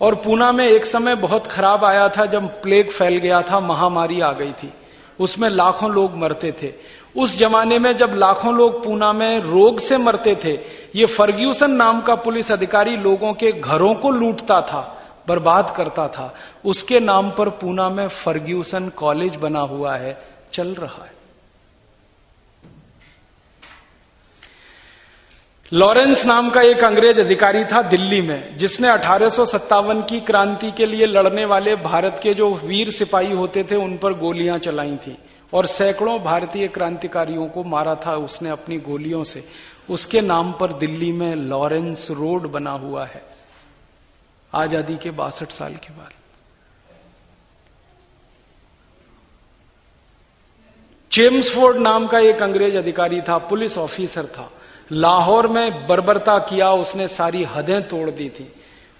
और पूना में एक समय बहुत खराब आया था जब प्लेग फैल गया था, महामारी आ गई थी, उसमें लाखों लोग मरते थे। उस जमाने में जब लाखों लोग पूना में रोग से मरते थे, ये फर्ग्यूसन नाम का पुलिस अधिकारी लोगों के घरों को लूटता था, बर्बाद करता था। उसके नाम पर पूना में फर्ग्यूसन कॉलेज बना हुआ है, चल रहा है। लॉरेंस नाम का एक अंग्रेज अधिकारी था दिल्ली में, जिसने 1857 की क्रांति के लिए लड़ने वाले भारत के जो वीर सिपाही होते थे उन पर गोलियां चलाई थी और सैकड़ों भारतीय क्रांतिकारियों को मारा था उसने अपनी गोलियों से। उसके नाम पर दिल्ली में लॉरेंस रोड बना हुआ है आजादी के 62 साल के बाद। चेम्सफोर्ड नाम का एक अंग्रेज अधिकारी था, पुलिस ऑफिसर था, लाहौर में बर्बरता किया उसने, सारी हदें तोड़ दी थी।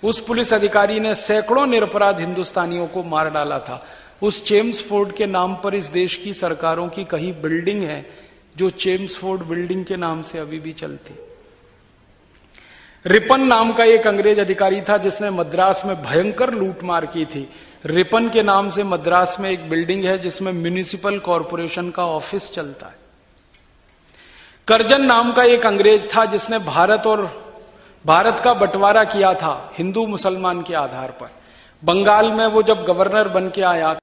उस पुलिस अधिकारी ने सैकड़ों निरपराध हिंदुस्तानियों को मार डाला था। उस चेम्सफोर्ड के नाम पर इस देश की सरकारों की कहीं बिल्डिंग है जो चेम्सफोर्ड बिल्डिंग के नाम से अभी भी चलती। रिपन नाम का एक अंग्रेज अधिकारी था जिसने मद्रास में भयंकर लूटमार की थी। रिपन के नाम से मद्रास में एक बिल्डिंग है जिसमें म्युनिसिपल कॉरपोरेशन का ऑफिस चलता है। करजन नाम का एक अंग्रेज था जिसने भारत का बंटवारा किया था हिंदू मुसलमान के आधार पर। बंगाल में वो जब गवर्नर बन के आया,